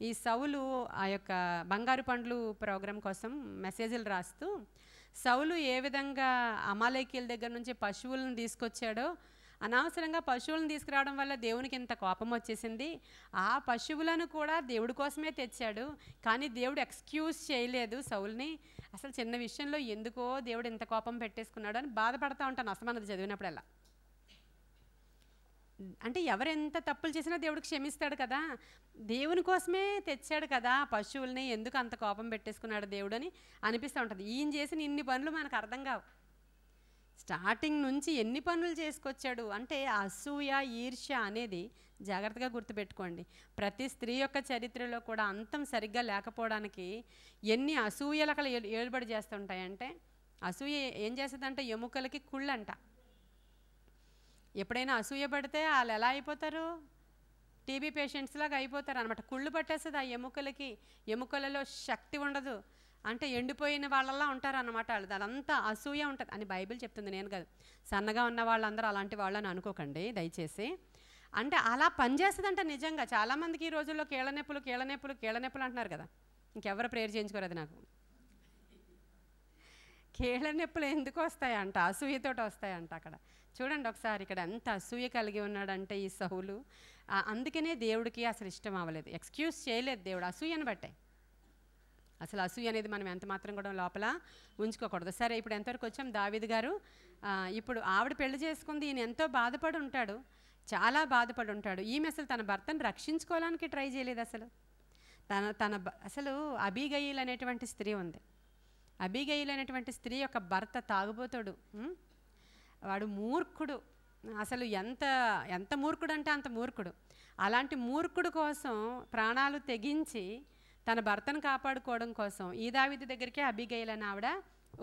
ఈ సౌలు ఆ యొక్క బంగారు పండ్లు ప్రోగ్రాం కోసం మెసేజ్లు రాస్తూ సౌలు ఏ విధంగా అమాలేకీల దగ్గర నుంచి పశువులను తీసుకొచ్చాడో, అనవసరంగా పశువులను తీసుకురావడం వల్ల దేవునికి ఇంత కోపం వచ్చేసింది, ఆ పశువులను కూడా దేవుడి కోసమే తెచ్చాడు, కానీ దేవుడు ఎక్స్క్యూజ్ చేయలేదు సౌల్ని, అసలు చిన్న విషయంలో ఎందుకో దేవుడు ఇంత కోపం పెట్టేసుకున్నాడు అని బాధపడతా ఉంటాను అసమానత చదివినప్పుడల్లా. అంటే ఎవరెంత తప్పులు చేసినా దేవుడికి క్షమిస్తాడు కదా, దేవుని కోసమే తెచ్చాడు కదా పశువుల్ని, ఎందుకు అంత కోపం పెట్టేసుకున్నాడు దేవుడు అని అనిపిస్తూ ఉంటుంది. ఈయన చేసిన ఇన్ని పనులు మనకు అర్థం కావు. స్టార్టింగ్ నుంచి ఎన్ని పనులు చేసుకొచ్చాడు అంటే అసూయ, ఈర్ష్య అనేది జాగ్రత్తగా గుర్తుపెట్టుకోండి. ప్రతి స్త్రీ యొక్క చరిత్రలో కూడా అంతం సరిగ్గా లేకపోవడానికి ఎన్ని అసూయలు అక్కడ ఏలుబడి చేస్తుంటాయంటే, అసూయ ఏం చేస్తుందంటే ఎముకలకి కుళ్ళంట. ఎప్పుడైనా అసూయ పడితే వాళ్ళు ఎలా అయిపోతారు? టీబీ పేషెంట్స్ లాగా అయిపోతారు అనమాట. కుళ్ళు పట్టేస్తుంది ఆ ఎముకలకి, ఎముకలలో శక్తి ఉండదు, అంటే ఎండిపోయిన వాళ్ళలా ఉంటారు అన్నమాట వాళ్ళు. అదంతా అసూయ ఉంటుంది అని బైబిల్ చెప్తుంది, నేను కాదు. సన్నగా ఉన్న వాళ్ళందరూ అలాంటి వాళ్ళని అనుకోకండి దయచేసి. అంటే అలా పనిచేస్తుందంట నిజంగా. చాలామందికి ఈ రోజుల్లో కీళ్ళ నొప్పులు అంటున్నారు కదా, ఇంకెవరు ప్రేయర్ చేయించుకోరు అది నాకు. కీళ్ళ నొప్పులు ఎందుకు వస్తాయంట? అసూయతోటి వస్తాయంట. అక్కడ చూడండి ఒకసారి, ఇక్కడ ఎంత అసూయ కలిగి ఉన్నాడంటే ఈ సౌలు. అందుకనే దేవుడికి అసలు ఇష్టం అవ్వలేదు, ఎక్స్క్యూజ్ చేయలేదు దేవుడు అసూయను బట్టే. అసలు అసూయ అనేది మనం ఎంత మాత్రం కూడా లోపల ఉంచుకోకూడదు. సరే, ఇప్పుడు ఎంతవరకు వచ్చాం? దావీదు గారు ఇప్పుడు ఆవిడ పెళ్లి చేసుకుంది, ఈయన ఎంతో బాధపడి ఉంటాడు, చాలా బాధపడి ఉంటాడు. ఈమె అసలు తన భర్తను రక్షించుకోవడానికి ట్రై చేయలేదు అసలు. అసలు అబీగయీల్ అనేటువంటి స్త్రీ ఉంది. అబీగయీల్ అనేటువంటి స్త్రీ యొక్క భర్త తాగుబోతాడు, వాడు మూర్ఖుడు. అసలు ఎంత మూర్ఖుడు అంటే అంత మూర్ఖుడు. అలాంటి మూర్ఖుడు కోసం ప్రాణాలు తెగించి తన భర్తను కాపాడుకోవడం కోసం ఈ దావీదు దగ్గరికే అబీగయీల్ అని ఆవిడ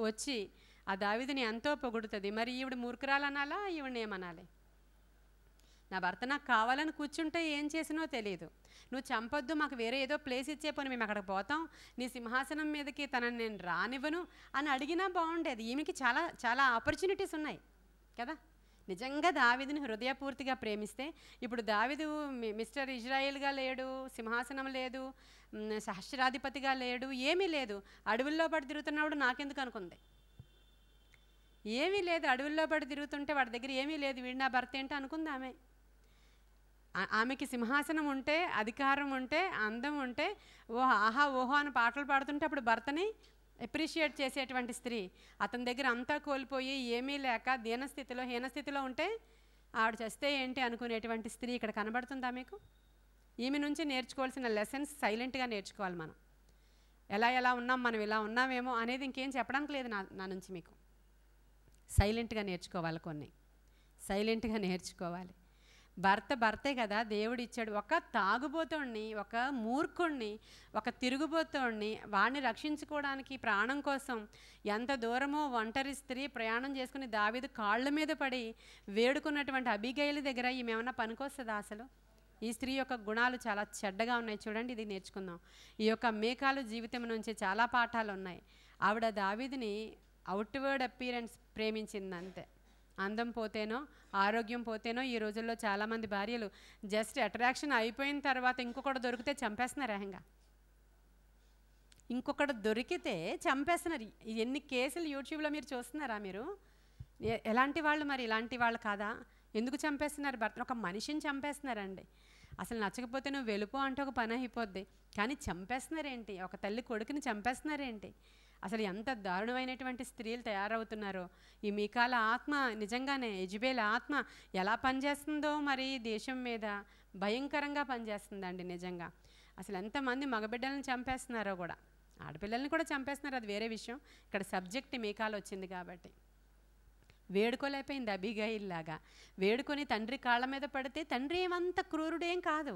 వచ్చి ఆ దావీదుని ఎంతో పొగుడుతుంది. మరి ఈవిడ మూర్ఖురాలనాలా, ఈవిడని ఏమనాలి? నా భర్త నాకు కావాలని కూర్చుంటే ఏం చేసినో తెలియదు, నువ్వు చంపొద్దు, మాకు వేరే ఏదో ప్లేస్ ఇచ్చే పని, మేము అక్కడికి పోతాం, నీ సింహాసనం మీదకి తనని నేను రానివ్వను అని అడిగినా బాగుండేది. ఈమెకి చాలా చాలా ఆపర్చునిటీస్ ఉన్నాయి కదా. నిజంగా దావీదుని హృదయపూర్తిగా ప్రేమిస్తే, ఇప్పుడు దావీదు మిస్టర్ ఇజ్రాయేల్గా లేడు, సింహాసనం లేదు, సహస్రాధిపతిగా లేడు, ఏమీ లేదు, అడవుల్లో పడి తిరుగుతున్నప్పుడు నాకెందుకు అనుకుంది. ఏమీ లేదు, అడవుల్లో పడి తిరుగుతుంటే వాడి దగ్గర ఏమీ లేదు, వీడి నా భర్త ఏంటో అనుకుంది ఆమె. ఆమెకి సింహాసనం ఉంటే, అధికారం ఉంటే, అందం ఉంటే, ఓహో ఆహా ఓహో అని పాటలు పాడుతుంటే అప్పుడు భర్తని అప్రిషియేట్ చేసేటువంటి స్త్రీ. అతని దగ్గర అంతా కోల్పోయి ఏమీ లేక దీనస్థితిలో, హీనస్థితిలో ఉంటే ఆవిడ చేస్తే ఏంటి అనుకునేటువంటి స్త్రీ ఇక్కడ కనబడుతుందా మీకు? ఈమె నుంచి నేర్చుకోవాల్సిన లెసన్స్ సైలెంట్గా నేర్చుకోవాలి మనం. ఎలా ఉన్నాం, మనం ఇలా ఉన్నామేమో అనేది ఇంకేం చెప్పడానికి లేదు నా నుంచి మీకు. సైలెంట్గా నేర్చుకోవాలి, కొన్ని సైలెంట్గా నేర్చుకోవాలి. భర్తే కదా దేవుడు ఇచ్చాడు. ఒక తాగుబోతోడిని, ఒక మూర్ఖుణ్ణి, ఒక తిరుగుబోతోడిని, వాడిని రక్షించుకోవడానికి ప్రాణం కోసం ఎంత దూరమో ఒంటరి స్త్రీ ప్రయాణం చేసుకుని దావీదు కాళ్ళ మీద పడి వేడుకున్నటువంటి అబీగయీల్ దగ్గర ఈమె ఏమన్నా పనికొస్తుందా అసలు? ఈ స్త్రీ యొక్క గుణాలు చాలా చెడ్డగా ఉన్నాయి. చూడండి, ఇది నేర్చుకుందాం. ఈ యొక్క మీకాలు జీవితం నుంచి చాలా పాఠాలు ఉన్నాయి. ఆవిడ దావీదుని అవుట్వర్డ్ అపీరెన్స్ ప్రేమించింది అంతే. అందం పోతేనో, ఆరోగ్యం పోతేనో ఈ రోజుల్లో చాలామంది భార్యలు జస్ట్ అట్రాక్షన్ అయిపోయిన తర్వాత ఇంకొకటి దొరికితే చంపేస్తున్నారు. ఏకంగా ఇంకొకటి దొరికితే చంపేస్తున్నారు. ఎన్ని కేసులు యూట్యూబ్లో మీరు చూస్తున్నారా? మీరు ఎలాంటి వాళ్ళు మరి ఇలాంటి వాళ్ళు కాదా? ఎందుకు చంపేస్తున్నారు? భర్త ఒక మనిషిని చంపేస్తున్నారండి. అసలు నచ్చకపోతే నువ్వు వెళ్ళిపో అంటే ఒక పని అయిపోద్ది, కానీ చంపేస్తున్నారేంటి? ఒక తల్లి కొడుకుని చంపేస్తున్నారేంటి? అసలు ఎంత దారుణమైనటువంటి స్త్రీలు తయారవుతున్నారో. ఈ మీకాల ఆత్మ నిజంగానే, యెజబెల్ ఆత్మ ఎలా పనిచేస్తుందో మరి దేశం మీద భయంకరంగా పనిచేస్తుందండి నిజంగా. అసలు ఎంతమంది మగబిడ్డలను చంపేస్తున్నారో కూడా. ఆడపిల్లల్ని కూడా చంపేస్తున్నారు, అది వేరే విషయం. ఇక్కడ సబ్జెక్ట్ మీకాలు వచ్చింది కాబట్టి వేడుకోలేకపోయింది అబీగయిల్లాగా. వేడుకొని తండ్రి కాళ్ళ మీద పడితే తండ్రి ఏమంత క్రూరుడేం కాదు,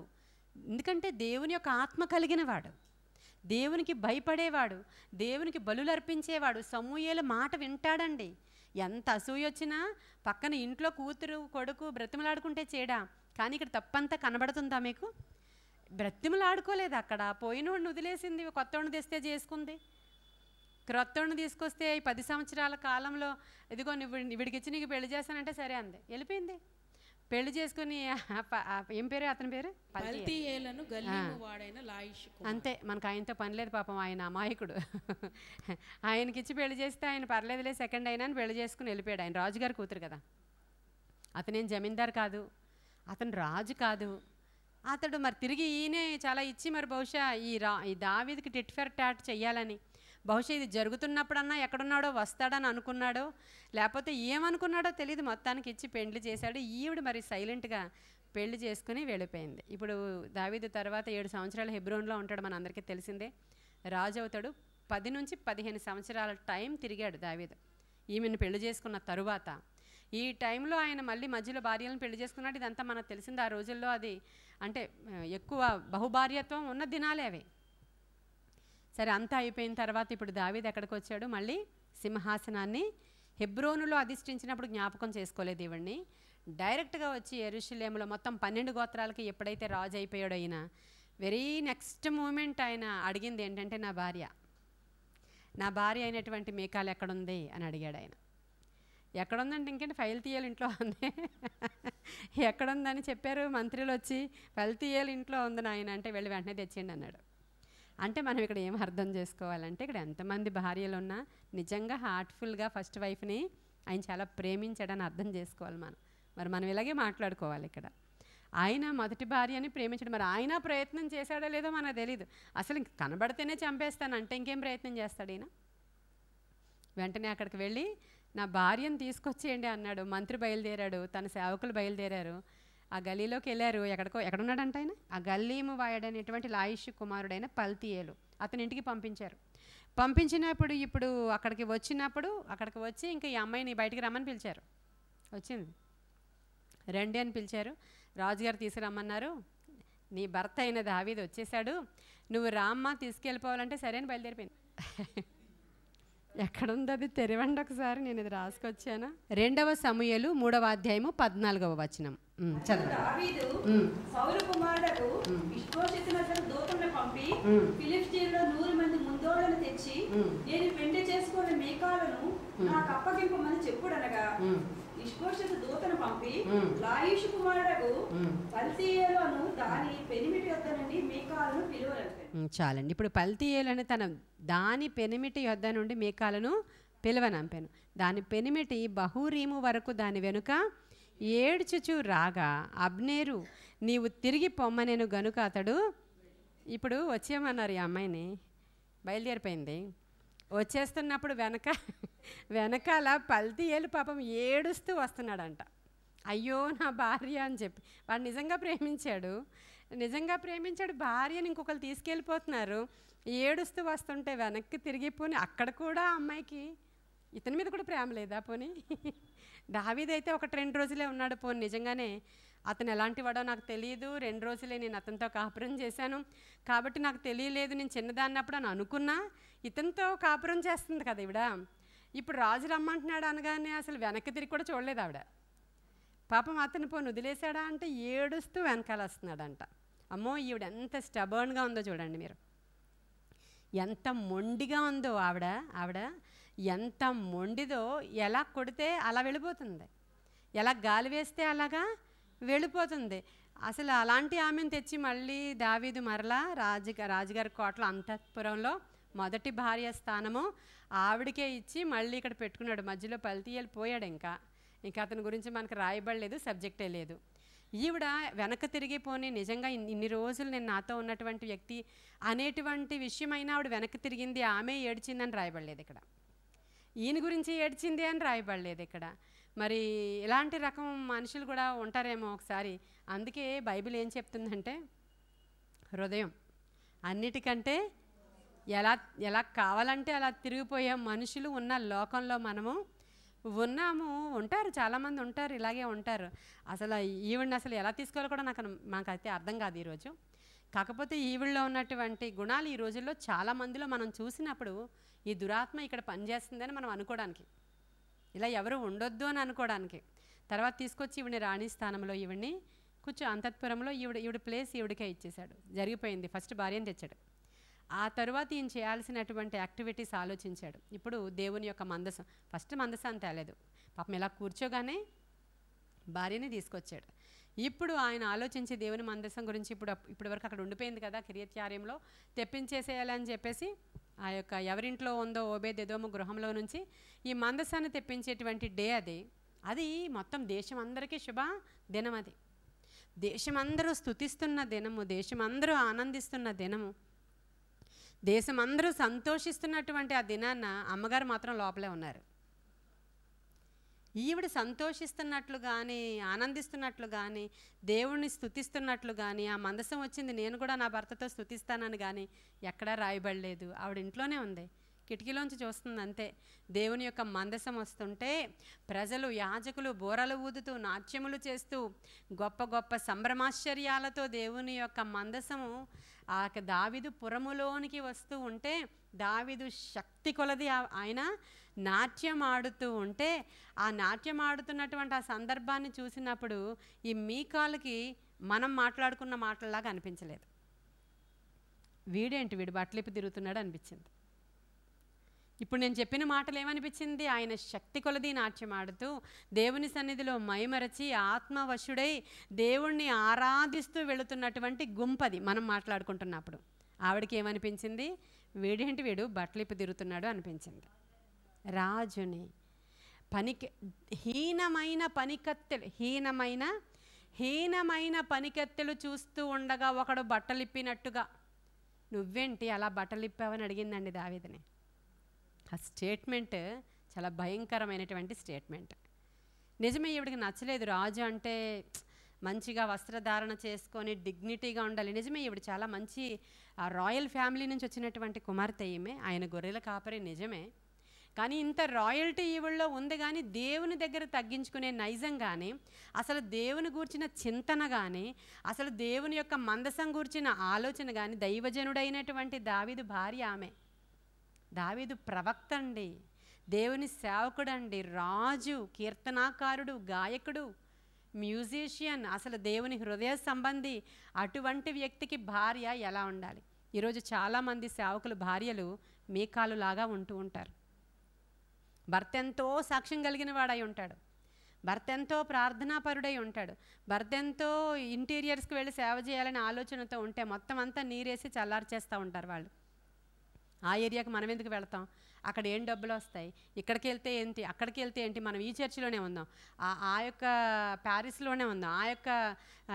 ఎందుకంటే దేవుని యొక్క ఆత్మ కలిగిన వాడు, దేవునికి భయపడేవాడు, దేవునికి బలులు అర్పించేవాడు. సమూయేలు మాట వింటాడండి. ఎంత అసూయ వచ్చినా పక్కన ఇంట్లో కూతురు కొడుకు బ్రతిమలాడుకుంటే చేయడా, కానీ ఇక్కడ తప్పంతా కనబడుతుందా మీకు? బ్రతిమలాడుకోలేదు, అక్కడ పోయినోడిని వదిలేసింది, కొత్తోడిని తెస్తే చేసుకుంది. క్రొత్తోడిని తీసుకొస్తే 10 సంవత్సరాల కాలంలో ఇదిగో వీడికి ఇచ్చి నీకు పెళ్లి చేస్తానంటే సరే అంది, వెళ్ళిపోయింది. పెళ్లి చేసుకుని ఏం పేరు అతని పేరు? అంతే, మనకు ఆయనతో పని లేదు పాపం, ఆయన అమాయకుడు. ఆయనకిచ్చి పెళ్లి చేస్తే ఆయన పర్లేదులే సెకండ్ అయినా అని పెళ్లి చేసుకుని వెళ్ళిపోయాడు. ఆయన రాజుగారి కూతురు కదా, అతనేం జమీందార్ కాదు, అతను రాజు కాదు. అతడు మరి తిరిగి ఈయనే చాలా ఇచ్చి మరి బహుశా ఈ దావీదుకి టిట్ ఫర్ టాట్ చెయ్యాలని, బహుశా ఇది జరుగుతున్నప్పుడన్నా ఎక్కడున్నాడో వస్తాడని అనుకున్నాడో లేకపోతే ఏమనుకున్నాడో తెలియదు, మొత్తానికి ఇచ్చి పెళ్లి చేశాడు. ఈవిడ మరి సైలెంట్గా పెళ్లి చేసుకుని వెళ్ళిపోయింది. ఇప్పుడు దావీదు తర్వాత 7 సంవత్సరాలు హెబ్రోన్లో ఉంటాడు, మన అందరికీ తెలిసిందే. రాజు అవుతాడు. 10 నుంచి 15 సంవత్సరాల టైం తిరిగాడు దావీదు ఈమెను పెళ్లి చేసుకున్న తరువాత. ఈ టైంలో ఆయన మళ్ళీ మధ్యలో భార్యలను పెళ్లి చేసుకున్నాడు. ఇదంతా మనకు తెలిసింది. ఆ రోజుల్లో అది అంటే ఎక్కువ బహుభార్యత్వం ఉన్న దినాలే అవి. సరే, అంతా అయిపోయిన తర్వాత ఇప్పుడు దావీదు ఎక్కడికి వచ్చాడు? మళ్ళీ సింహాసనాన్ని హెబ్రోనులో అధిష్ఠించినప్పుడు జ్ఞాపకం చేసుకోలేదు ఇవన్నీ. డైరెక్ట్గా వచ్చి యెరూషలేములో మొత్తం 12 గోత్రాలకి ఎప్పుడైతే రాజు అయిపోయాడో ఆయన, వెరీ నెక్స్ట్ మూమెంట్ ఆయన అడిగింది ఏంటంటే, నా భార్య అయినటువంటి మీకాలు ఎక్కడుంది అని అడిగాడు ఆయన. ఎక్కడుందంటే ఇంకేంటి, ఫైల్ తీయాలి ఇంట్లో ఉంది. ఎక్కడుందని చెప్పారు మంత్రులు వచ్చి, ఫైల్ తీయాలి ఇంట్లో ఉంది నాయన అంటే, వెళ్ళి వెంటనే తెచ్చేయండి అన్నాడు. అంటే మనం ఇక్కడ ఏం అర్థం చేసుకోవాలంటే, ఇక్కడ ఎంతమంది భార్యలు ఉన్నా నిజంగా హార్ట్ఫుల్గా ఫస్ట్ వైఫ్ని ఆయన చాలా ప్రేమించాడని అర్థం చేసుకోవాలి మరి మనం ఇలాగే మాట్లాడుకోవాలి. ఇక్కడ ఆయన మొదటి భార్యని ప్రేమించడం, మరి ఆయన ప్రయత్నం చేశాడో లేదో మనకు తెలీదు. అసలు ఇంక కనబడితేనే చంపేస్తాను అంటే ఇంకేం ప్రయత్నం చేస్తాడు ఈయన? వెంటనే అక్కడికి వెళ్ళి నా భార్యను తీసుకొచ్చేయండి అన్నాడు. మంత్రి బయలుదేరాడు, తన సేవకులు బయలుదేరారు. ఆ గల్లీలోకి వెళ్ళారు. ఎక్కడున్నాడంట ఆయన? ఆ గల్లీము వాయడనేటువంటి లాయిష్ కుమారుడైన పల్తీయేలు అతని ఇంటికి పంపించారు. పంపించినప్పుడు ఇప్పుడు అక్కడికి వచ్చి ఇంకా ఈ అమ్మాయిని బయటికి రమ్మని పిలిచారు. వచ్చింది, రండి అని పిలిచారు. రాజుగారు తీసుకురమ్మన్నారు. నీ భర్త అయిన దావీదు వచ్చేసాడు, నువ్వు రామ్మ తీసుకెళ్ళిపోవాలంటే సరే అని బయలుదేరిపోయింది. ఎక్కడుంది అది? తెరవండి ఒకసారి, నేను ఇది రాసుకొచ్చాను. 2వ సమూయేలు 3వ అధ్యాయము 14వ వచనం దావీదు సౌలు కుమారుడు ఇష్బోషెతునకు దూతలను పంపి ఫిలిష్తీయుల్లో 100 మంది ముందోళ్ళను తెచ్చి, నేను పెళ్లి చేసుకున్న మీకాలను నాకు అప్పగింపమని చెప్పుడనగా, ఇష్బోషెతు దూతను పంపి లాయిషు కుమారుడు పల్తీయేలును దాని పెనిమిటి యొద్ద నుండి మీకాలను పిలువనంపాను. చాలండి. ఇప్పుడు పల్తీయేలు అని తన దాని పెనిమిటి యొద్ద నుండి మీకాలను పిలువనంపాను. దాని పెనిమిటి బహూరీము వరకు దాని వెనుక ఏడ్చుచు రాగా, అబ్నేరు నీవు తిరిగి పొమ్మనేను గనుక అతడు ఇప్పుడు వచ్చేయమన్నారు. ఈ అమ్మాయిని బయలుదేరిపోయింది. వచ్చేస్తున్నప్పుడు వెనకాల పల్తీయేలు పాపం ఏడుస్తూ వస్తున్నాడంట. అయ్యో నా భార్య అని చెప్పి, వాడు నిజంగా ప్రేమించాడు భార్యని ఇంకొకరు తీసుకెళ్ళిపోతున్నారు. ఏడుస్తూ వస్తుంటే వెనక్కి తిరిగిపోని అక్కడ కూడా అమ్మాయికి ఇతని మీద కూడా ప్రేమ లేదా? పోనీ దావీదైతే 1-2 రోజులే ఉన్నాడు. పోనీ నిజంగానే అతను ఎలాంటి వాడో నాకు తెలియదు, 2 రోజులే నేను అతనితో కాపురం చేశాను కాబట్టి నాకు తెలియలేదు, నేను చిన్నదాన్నప్పుడు అని అనుకున్నా. ఇతనితో కాపురం చేస్తుంది కదా ఈవిడ. ఇప్పుడు రాజు రమ్మంటున్నాడు అనగానే అసలు వెనక్కి తిరిగి కూడా చూడలేదు ఆవిడ. పాపం అతను పోను వదిలేశాడా అంటే ఏడుస్తూ వెనకాల వస్తున్నాడంట. అమ్మో, ఈవిడ ఎంత స్టబర్న్గా ఉందో చూడండి మీరు, ఎంత మొండిగా ఉందో ఆవిడ ఎంత మొండిదో. ఎలా కొడితే అలా వెళ్ళిపోతుంది, ఎలా గాలి వేస్తే అలాగా వెళ్ళిపోతుంది. అసలు అలాంటి ఆమెను తెచ్చి మళ్ళీ దావీదు మరలా రాజుగారి కోటలో అంతఃపురంలో మొదటి భార్య స్థానము ఆవిడకే ఇచ్చి మళ్ళీ ఇక్కడ పెట్టుకున్నాడు. మధ్యలో పల్తీయేలు పోయాడు. ఇంకా అతని గురించి మనకు రాయబడలేదు, సబ్జెక్టే లేదు. ఈవిడ వెనక తిరిగిపోని నిజంగా ఇన్ని రోజులు నేను నాతో ఉన్నటువంటి వ్యక్తి అనేటువంటి విషయమైనా ఆవిడ వెనక్కి తిరిగింది, ఆమె ఏడ్చిందని రాయబడలేదు ఇక్కడ. ఈయన గురించి ఏడ్చింది అని రాయబడలేదు ఇక్కడ. మరి ఇలాంటి రకం మనుషులు కూడా ఉంటారేమో ఒకసారి. అందుకే బైబిల్ ఏం చెప్తుందంటే, హృదయం అన్నిటికంటే ఎలా ఎలా కావాలంటే అలా తిరిగిపోయే మనుషులు ఉన్న లోకంలో మనము ఉంటారు, చాలామంది ఉంటారు, ఇలాగే ఉంటారు. అసలు ఈవిడ్ని అసలు ఎలా తీసుకోవాలో కూడా నాకైతే అర్థం కాదు ఈరోజు. కాకపోతే ఈవిడలో ఉన్నటువంటి గుణాలు ఈ రోజుల్లో చాలామందిలో మనం చూసినప్పుడు ఈ దురాత్మ ఇక్కడ పనిచేస్తుందని మనం అనుకోవడానికి, ఇలా ఎవరు ఉండొద్దు అని అనుకోవడానికి, తర్వాత తీసుకొచ్చి ఈవిడిని రాణి స్థానంలో ఈవిడ్ని అంతఃపురంలో ఈవిడ ప్లేస్ ఈవిడికే ఇచ్చేశాడు. జరిగిపోయింది. ఫస్ట్ భార్యను తెచ్చాడు. ఆ తర్వాత ఈయన చేయాల్సినటువంటి యాక్టివిటీస్ ఆలోచించాడు. ఇప్పుడు దేవుని యొక్క మందసం, ఫస్ట్ మందసం తేలేదు, పాపం ఇలా కూర్చోగానే భార్యని తీసుకొచ్చాడు. ఇప్పుడు ఆయన ఆలోచించి దేవుని మందసం గురించి ఇప్పటి వరకు అక్కడ ఉండిపోయింది కదా కిరియత్యారీంలో, తెప్పించేసేయాలని చెప్పేసి ఆ యొక్క ఎవరింట్లో ఉందో ఓబేదెదోము గృహంలో నుంచి ఈ మందసాన్ని తెప్పించేటువంటి డే అది మొత్తం దేశం అందరికీ శుభ దినం. అది దేశమందరూ స్తుతిస్తున్న దినము, దేశమందరూ ఆనందిస్తున్న దినము, దేశమందరూ సంతోషిస్తున్నటువంటి ఆ దినాన్న అమ్మగారు మాత్రం లోపలే ఉన్నారు. ఈవిడ సంతోషిస్తున్నట్లు కానీ ఆనందిస్తున్నట్లు కానీ దేవుణ్ణి స్తుతిస్తున్నట్లు కానీ ఆ మందసం వచ్చింది నేను కూడా నా భర్తతో స్తుతిస్తానని కానీ ఎక్కడా రాయబడలేదు. ఆవిడ ఇంట్లోనే ఉంది, కిటికీలోంచి చూస్తుంది అంతే. దేవుని యొక్క మందసం వస్తుంటే ప్రజలు యాజకులు బోరలు ఊదుతూ నాట్యములు చేస్తూ గొప్ప గొప్ప సంభ్రమాశ్చర్యాలతో దేవుని యొక్క మందసము ఆ దావీదు పురములోనికి వస్తూ ఉంటే దావీదు శక్తి కొలది ఆయన నాట్యం ఆడుతూ ఉంటే ఆ నాట్యం ఆడుతున్నటువంటి ఆ సందర్భాన్ని చూసినప్పుడు ఈ మీకాలుకి మనం మాట్లాడుకున్న మాటల్లాగా అనిపించలేదు. వీడు బట్టలిప్పి తిరుగుతున్నాడు అనిపించింది. ఇప్పుడు నేను చెప్పిన మాటలు ఏమనిపించింది? ఆయన శక్తి కొలది నాట్యం ఆడుతూ దేవుని సన్నిధిలో మైమరచి ఆత్మవశుడై దేవుణ్ణి ఆరాధిస్తూ వెళుతున్నటువంటి గుంపది మనం మాట్లాడుకుంటున్నప్పుడు ఆవిడకి ఏమనిపించింది? వీడు బట్టలిప్పి తిరుగుతున్నాడు అనిపించింది. రాజుని హీనమైన పనికత్తెలు చూస్తూ ఉండగా ఒకడు బట్టలిప్పినట్టుగా నువ్వేంటి అలా బట్టలిప్పావని అడిగిందండి దావీదుని. ఆ స్టేట్మెంట్ చాలా భయంకరమైనటువంటి స్టేట్మెంట్. నిజమే, ఈవిడికి నచ్చలేదు. రాజు అంటే మంచిగా వస్త్రధారణ చేసుకొని డిగ్నిటీగా ఉండాలి. నిజమే, ఈవిడ చాలా మంచి రాయల్ ఫ్యామిలీ నుంచి వచ్చినటువంటి కుమార్తె ఈమె. ఆయన గొర్రెల కాపరి నిజమే. కానీ ఇంత రాయల్టీ ఈవిడలో ఉంది, కానీ దేవుని దగ్గర తగ్గించుకునే నైజం కానీ, అసలు దేవుని గూర్చిన చింతన కానీ, అసలు దేవుని యొక్క మందసం గూర్చిన ఆలోచన కానీ, దైవజనుడైనటువంటి దావీదు భార్య ఆమె. దావీదు ప్రవక్త అండి, దేవుని సేవకుడు అండి, రాజు, కీర్తనాకారుడు, గాయకుడు, మ్యూజిషియన్, అసలు దేవుని హృదయ సంబంధి. అటువంటి వ్యక్తికి భార్య ఎలా ఉండాలి? ఈరోజు చాలామంది సేవకులు భార్యలు మీకాలు లాగా ఉంటూ ఉంటారు. భర్త ఎంతో సాక్ష్యం కలిగిన వాడై ఉంటాడు, భర్త ఎంతో ప్రార్థనాపరుడై ఉంటాడు, భర్త ఎంతో ఇంటీరియర్స్కి వెళ్ళి సేవ చేయాలనే ఆలోచనతో ఉంటే మొత్తం అంతా నీరేసి చల్లార్చేస్తూ ఉంటారు వాళ్ళు. ఆ ఏరియాకి మనం ఎందుకు వెళ్తాం? అక్కడ ఏం డబ్బులు వస్తాయి, ఇక్కడికి వెళ్తే ఏంటి, అక్కడికి వెళ్తే ఏంటి, మనం ఈ చర్చిలోనే ఉందాం, ఆ యొక్క ప్యారిస్లోనే ఉందాం, ఆ యొక్క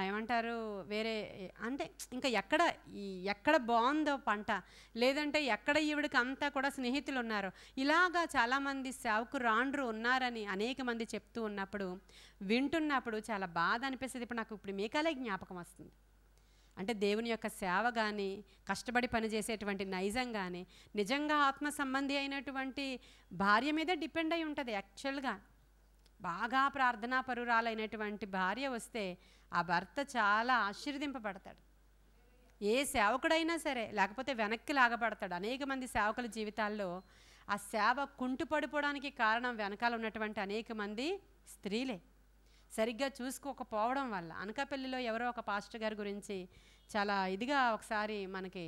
ఏమంటారు వేరే అంటే ఇంకా ఎక్కడ బాగుందో పంట, లేదంటే ఎక్కడ ఈవిడికి అంతా కూడా స్నేహితులు ఉన్నారు, ఇలాగా చాలామంది సేవకురాండ్రు ఉన్నారని అనేక మంది చెప్తూ ఉన్నప్పుడు వింటున్నప్పుడు చాలా బాధ అనిపిస్తుంది. ఇప్పుడు మీకాలే జ్ఞాపకం వస్తుంది. అంటే దేవుని యొక్క సేవ కానీ, కష్టపడి పనిచేసేటువంటి నైజం కానీ, నిజంగా ఆత్మ సంబంధి అయినటువంటి భార్య మీద డిపెండ్ అయి ఉంటుంది. యాక్చువల్గా బాగా ప్రార్థనా పరురాలైనటువంటి భార్య వస్తే ఆ భర్త చాలా ఆశీర్వదింపబడతాడు. ఏ సేవకుడైనా సరే, లేకపోతే వెనక్కి లాగబడతాడు. అనేక మంది సేవకుల జీవితాల్లో ఆ సేవ కుంటుపడిపోవడానికి కారణం వెనకాల ఉన్నటువంటి అనేక మంది స్త్రీలే. సరిగ్గా చూసుకోకపోవడం వల్ల. అనకాపల్లిలో ఎవరో ఒక పాస్టర్ గారి గురించి చాలా ఇదిగా ఒకసారి మనకి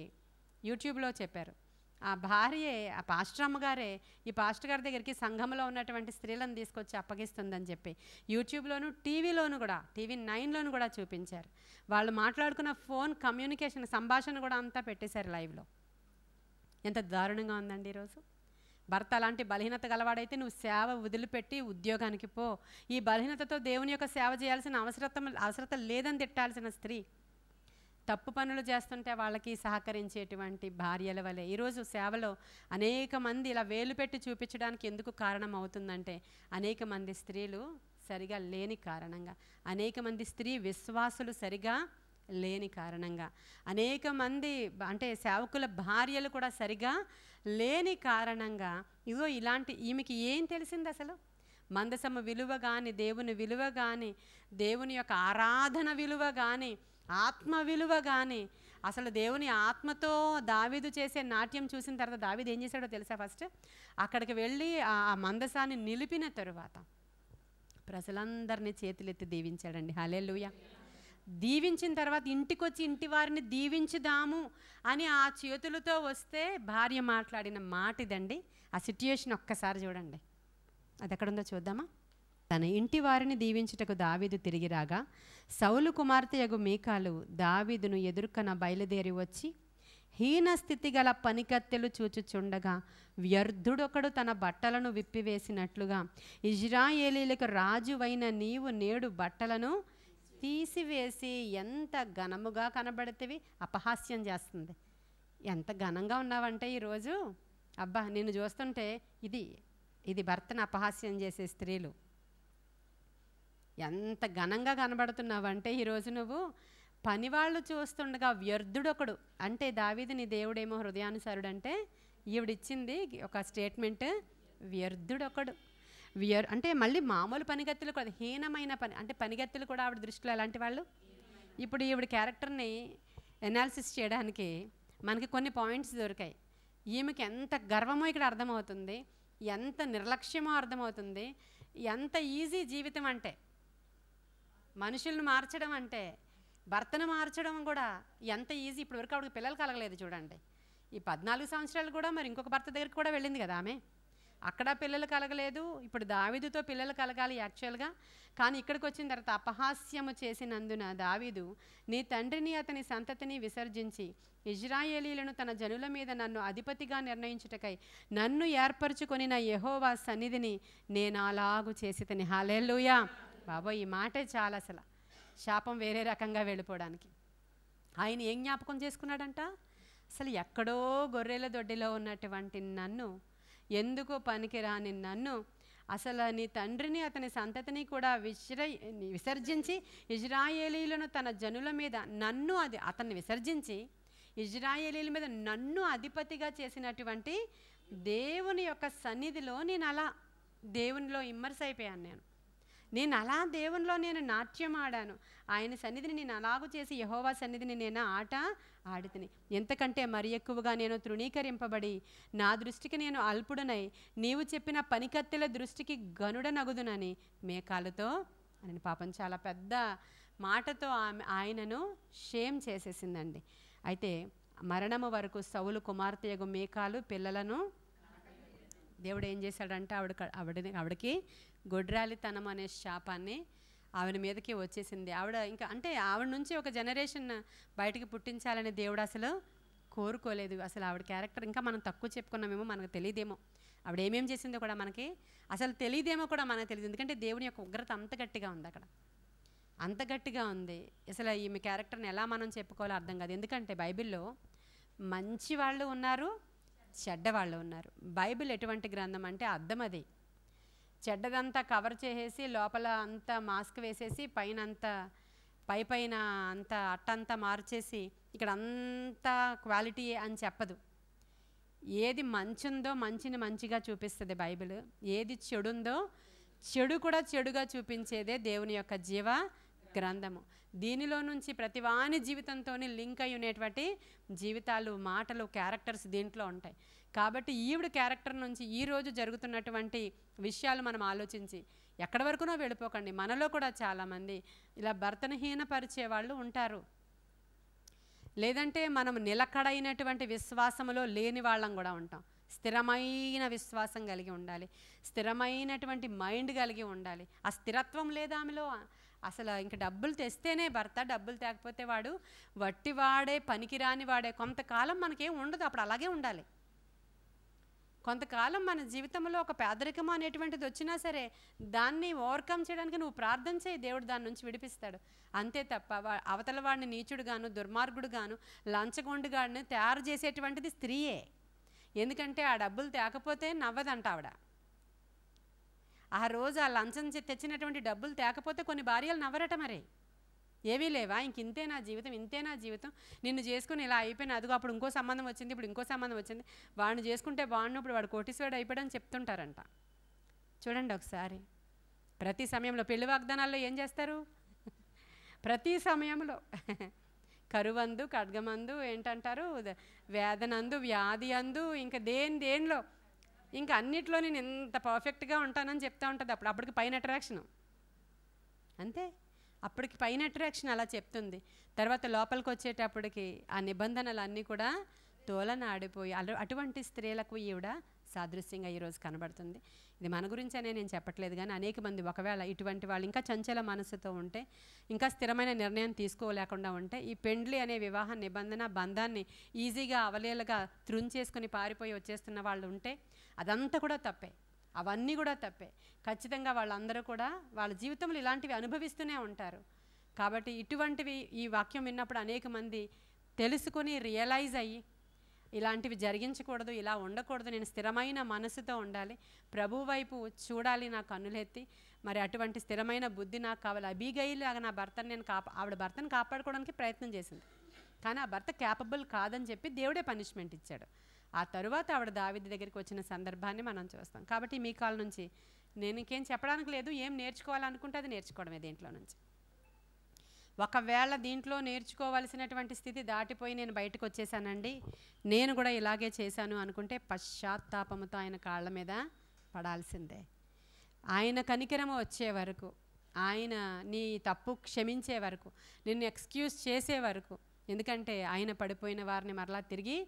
యూట్యూబ్లో చెప్పారు. ఆ భార్యే, ఆ పాస్టర్ అమ్మగారే ఈ పాస్టర్ గారి దగ్గరికి సంఘంలో ఉన్నటువంటి స్త్రీలను తీసుకొచ్చి అప్పగిస్తుందని చెప్పి యూట్యూబ్లోను, టీవీలోను కూడా, టీవీ 9లోను కూడా చూపించారు. వాళ్ళు మాట్లాడుకున్న ఫోన్ కమ్యూనికేషన్ సంభాషణ కూడా అంతా పెట్టేశారు లైవ్లో. ఎంత దారుణంగా ఉందండి ఈరోజు. భర్త అలాంటి బలహీనత గలవాడైతే నువ్వు సేవ వదిలిపెట్టి ఉద్యోగానికి పో. ఈ బలహీనతతో దేవుని యొక్క సేవ చేయాల్సిన అవసరత లేదని తిట్టాల్సిన స్త్రీ తప్పు పనులు చేస్తుంటే వాళ్ళకి సహకరించేటువంటి భార్యల వలె ఈరోజు సేవలో అనేక మంది ఇలా వేలు పెట్టి చూపించడానికి ఎందుకు కారణం అవుతుందంటే అనేక మంది స్త్రీలు సరిగా లేని కారణంగా, అనేక మంది స్త్రీ విశ్వాసులు సరిగా లేని కారణంగా, అనేక మంది అంటే సేవకుల భార్యలు కూడా సరిగా లేని కారణంగా ఇగో ఇలాంటి ఈమెకి ఏం తెలిసింది అసలు? మందసము విలువ కానీ, దేవుని విలువ కానీ, దేవుని యొక్క ఆరాధన విలువ కానీ, ఆత్మ విలువ కానీ, అసలు దేవుని ఆత్మతో దావీదు చేసే నాట్యం చూసిన తర్వాత దావీదు ఏం చేశాడో తెలుసా? ఫస్ట్ అక్కడికి వెళ్ళి ఆ మందసాన్ని నిలిపిన తరువాత ప్రజలందరినీ చేతులెత్తి దీవించాడండి. హల్లెలూయా. దీవించిన తర్వాత ఇంటికి వచ్చి ఇంటి వారిని దీవించుదాము అని ఆ చేతులతో వస్తే భార్య మాట్లాడిన మాట ఇదండి. ఆ సిట్యుయేషన్ ఒక్కసారి చూడండి, అది ఎక్కడుందో చూద్దామా? తన ఇంటి వారిని దీవించుటకు దావీదు తిరిగి రాగా సౌలు కుమార్తె యగు మీకాలు దావీదును ఎదుర్కొన బయలుదేరి వచ్చి హీన స్థితి గల పనికత్తెలు చూచుచుండగా వ్యర్థుడొకడు తన బట్టలను విప్పివేసినట్లుగా ఇజ్రాయేలీలకు రాజువైన నీవు నేడు బట్టలను తీసివేసి ఎంత ఘనముగా కనబడితేవి. అపహాస్యం చేస్తుంది. ఎంత ఘనంగా ఉన్నావంటే ఈరోజు, అబ్బా నిన్ను చూస్తుంటే ఇది భర్తను అపహాస్యం చేసే స్త్రీలు. ఎంత ఘనంగా కనబడుతున్నావంటే ఈరోజు నువ్వు పనివాళ్ళు చూస్తుండగా వ్యర్థుడొకడు. అంటే దావీదు నీ దేవుడేమో హృదయానుసారుడు అంటే ఈవిడిచ్చింది ఒక స్టేట్మెంట్, వ్యర్థుడొకడు. అంటే మళ్ళీ మామూలు పనిగత్తులు కూడా, హీనమైన పని అంటే పనిగత్తులు కూడా ఆవిడ దృష్టిలో ఎలాంటి వాళ్ళు. ఇప్పుడు ఈవిడ క్యారెక్టర్ని ఎనాలిసిస్ చేయడానికి మనకి కొన్ని పాయింట్స్ దొరికాయి. ఈమెకి ఎంత గర్వమో ఇక్కడ అర్థమవుతుంది, ఎంత నిర్లక్ష్యమో అర్థమవుతుంది, ఎంత ఈజీ జీవితం అంటే, మనుషులను మార్చడం అంటే, భర్తను మార్చడం కూడా ఎంత ఈజీ. ఇప్పుడు వరకు ఆవిడకి పిల్లలు కలగలేదు చూడండి. ఈ 14 సంవత్సరాలు కూడా మరి ఇంకొక భర్త దగ్గరికి కూడా వెళ్ళింది కదా ఆమె, అక్కడ పిల్లలు కలగలేదు. ఇప్పుడు దావీదుతో పిల్లలు కలగాలి యాక్చువల్గా, కానీ ఇక్కడికి వచ్చిన తర్వాత అపహాస్యము చేసినందున దావీదు నీ తండ్రిని అతని సంతతిని విసర్జించి ఇజ్రాయేలీలను తన జనుల మీద నన్ను అధిపతిగా నిర్ణయించుటకై నన్ను ఏర్పరచుకొని నా యెహోవా సన్నిధిని నేను అలాగు చేసితిని. హల్లెలూయా. బాబోయ్, ఈ మాటే చాలా అసలు శాపం వేరే రకంగా వెళ్ళిపోవడానికి. ఆయన ఏం జ్ఞాపకం చేసుకున్నాడంట? అసలు ఎక్కడో గొర్రెల దొడ్డిలో ఉన్నటువంటి నన్ను, ఎందుకు పనికిరాని నన్ను, అసలు నీ తండ్రిని అతని సంతతిని కూడా విసర్జించి ఇజ్రాయేలీలను తన జనుల మీద అతన్ని విసర్జించి ఇజ్రాయేలీల మీద నన్ను అధిపతిగా చేసినటువంటి దేవుని యొక్క సన్నిధిలో నేను అలా దేవునిలో ఇమ్మర్స్ అయిపోయాను. నేను అలా దేవునిలో నేను నాట్యం ఆడాను. ఆయన సన్నిధిని నేను అలాగూ చేసి యెహోవా సన్నిధిని నేను ఆట ఆడితిని. ఎంతకంటే మరి ఎక్కువగా నేను తృణీకరింపబడి నా దృష్టికి నేను అల్పుడనై నీవు చెప్పిన పనికత్తెల దృష్టికి గనుడనగుదునని మేకాలతో అని. పాపం చాలా పెద్ద మాటతో ఆయనను షేమ్ చేసేసిందండి. అయితే మరణము వరకు సౌలు కుమార్తెయగు మేకాలు పిల్లలను దేవుడు ఏం చేశాడంటే ఆవిడకి గొడ్రాలితనం అనే శాపాన్ని ఆవిడ మీదకి వచ్చేసింది. ఆవిడ ఇంకా అంటే ఆవిడ నుంచి ఒక జనరేషన్ బయటికి పుట్టించాలని దేవుడు అసలు కోరుకోలేదు. అసలు ఆవిడ క్యారెక్టర్ ఇంకా మనం తక్కువ చెప్పుకున్నామేమో, మనకు తెలియదేమో, ఆవిడ ఏమేం చేసిందో కూడా మనకి అసలు తెలియదేమో కూడా మనకు తెలియదు. ఎందుకంటే దేవుని యొక్క ఉగ్రత అంత గట్టిగా ఉంది, అక్కడ అంత గట్టిగా ఉంది. అసలు ఈమె క్యారెక్టర్ని ఎలా మనం చెప్పుకోవాలో అర్థం కాదు. ఎందుకంటే బైబిల్లో మంచి వాళ్ళు ఉన్నారు, చెడ్డవాళ్ళు ఉన్నారు. బైబిల్ ఎటువంటి గ్రంథం అంటే అర్థం అది. చెడ్డదంతా కవర్ చేసేసి లోపల అంతా మాస్క్ వేసేసి పైన అంతా అట్టంతా మార్చేసి ఇక్కడ అంతా క్వాలిటీ అని చెప్పదు. ఏది మంచుందో మంచిని మంచిగా చూపిస్తుంది బైబిల్, ఏది చెడుందో చెడు కూడా చెడుగా చూపించేదే దేవుని యొక్క జీవ గ్రంథము. దీనిలో నుంచి ప్రతివాని జీవితంతో లింక్ అయి ఉండేటువంటి జీవితాలు, మాటలు, క్యారెక్టర్స్ దీంట్లో ఉంటాయి. కాబట్టి ఈవిడ క్యారెక్టర్ నుంచి ఈరోజు జరుగుతున్నటువంటి విషయాలు మనం ఆలోచించి ఎక్కడి వరకునో వెళ్ళిపోకండి. మనలో కూడా చాలామంది ఇలా భర్తను హీనపరిచే వాళ్ళు ఉంటారు. లేదంటే మనం నిలకడైనటువంటి విశ్వాసములో లేని వాళ్ళం కూడా ఉంటాం. స్థిరమైన విశ్వాసం కలిగి ఉండాలి, స్థిరమైనటువంటి మైండ్ కలిగి ఉండాలి. ఆ స్థిరత్వం లేదా ఆమెలో. అసలు ఇంక డబ్బులు తెస్తేనే భర్త, డబ్బులు తేకపోతే వాడు వట్టివాడే, పనికిరాని వాడే. కొంతకాలం మనకేం ఉండదు, అప్పుడు అలాగే ఉండాలి. కొంతకాలం మన జీవితంలో ఒక పేదరికం అనేటువంటిది వచ్చినా సరే దాన్ని ఓవర్కమ్ చేయడానికి నువ్వు ప్రార్థన చేయి, దేవుడు దాని నుంచి విడిపిస్తాడు. అంతే తప్ప అవతల వాడిని నీచుడుగాను, దుర్మార్గుడుగాను, లంచగొండుగాను తయారు చేసేటువంటిది స్త్రీయే. ఎందుకంటే ఆ డబ్బులు తేకపోతే నవ్వదంట ఆవిడ. ఆ రోజు ఆ లంచం తెచ్చినటువంటి డబ్బులు తేకపోతే కొన్ని భార్యలు నవ్వరట. మరి ఏవీ లేవా? ఇంతే నా జీవితం, ఇంతే నా జీవితం, నిన్ను చేసుకుని ఇలా అయిపోయినా, అదిగో అప్పుడు ఇంకో సంబంధం వచ్చింది, ఇప్పుడు ఇంకో సంబంధం వచ్చింది, వాడిని చేసుకుంటే బాగున్నప్పుడు వాడు కోటీశ్వరుడు అయిపోయాడని చెప్తుంటారంట. చూడండి ఒకసారి, ప్రతి సమయంలో పెళ్లి వాగ్దానాల్లో ఏం చేస్తారు? ప్రతి సమయంలో కరువందు, ఖడ్గమందు, ఏంటంటారు, వేదనందు, వ్యాధి అందు, ఇంకా దేనిలో, ఇంకా అన్నిట్లో నేను ఎంత పర్ఫెక్ట్గా ఉంటానని చెప్తా ఉంటుంది. అప్పటికి పైన అట్రాక్షను అంతే, అప్పటికి పైన అట్రాక్షన్ అలా చెప్తుంది. తర్వాత లోపలికి వచ్చేటప్పటికి ఆ నిబంధనలు అన్నీ కూడా తోలనాడిపోయి అటువంటి స్త్రీలకు ఈవిడ సాదృశ్యంగా ఈరోజు కనబడుతుంది. ఇది మన గురించనే నేను చెప్పట్లేదు, కానీ అనేక మంది ఒకవేళ ఇటువంటి వాళ్ళు ఇంకా చంచల మనసుతో ఉంటే, ఇంకా స్థిరమైన నిర్ణయం తీసుకోలేకుండా ఉంటే, ఈ పెండ్లి అనే వివాహ నిబంధన బంధాన్ని ఈజీగా అవలేలుగా త్రుంచేసుకుని పారిపోయి వచ్చేస్తున్న వాళ్ళు ఉంటే అదంతా కూడా తప్పే, అవన్నీ కూడా తప్పే. ఖచ్చితంగా వాళ్ళందరూ కూడా వాళ్ళ జీవితంలో ఇలాంటివి అనుభవిస్తూనే ఉంటారు. కాబట్టి ఇటువంటివి ఈ వాక్యం విన్నప్పుడు అనేక మంది తెలుసుకొని రియలైజ్ అయ్యి ఇలాంటివి జరిగించకూడదు, ఇలా ఉండకూడదు, నేను స్థిరమైన మనసుతో ఉండాలి, ప్రభు వైపు చూడాలి నా కన్నులెత్తి, మరి అటువంటి స్థిరమైన బుద్ధి నాకు కావాలి. అబీగయిల్ లాగా నా భర్తను నేను ఆవిడ భర్తను కాపాడుకోవడానికి ప్రయత్నం చేసింది, కానీ ఆ భర్త క్యాపబుల్ కాదని చెప్పి దేవుడే పనిష్మెంట్ ఇచ్చాడు. ఆ తరువాత ఆవిడ దావీదు దగ్గరికి వచ్చిన సందర్భాన్ని మనం చూస్తాం. కాబట్టి మీ కాళ్ళ నుంచి నేను ఇంకేం చెప్పడానికి లేదు, ఏం నేర్చుకోవాలనుకుంటే అది నేర్చుకోవడమే దీంట్లో నుంచి. ఒకవేళ దీంట్లో నేర్చుకోవాల్సినటువంటి స్థితి దాటిపోయి నేను బయటకు వచ్చేసానండి, నేను కూడా ఇలాగే చేశాను అనుకుంటే పశ్చాత్తాపముతో ఆయన కాళ్ళ మీద పడాల్సిందే. ఆయన కనికరము వచ్చే వరకు, ఆయన నీ తప్పు క్షమించే వరకు, నిన్ను ఎక్స్క్యూజ్ చేసే వరకు, ఎందుకంటే ఆయన పడిపోయిన వారిని మరలా తిరిగి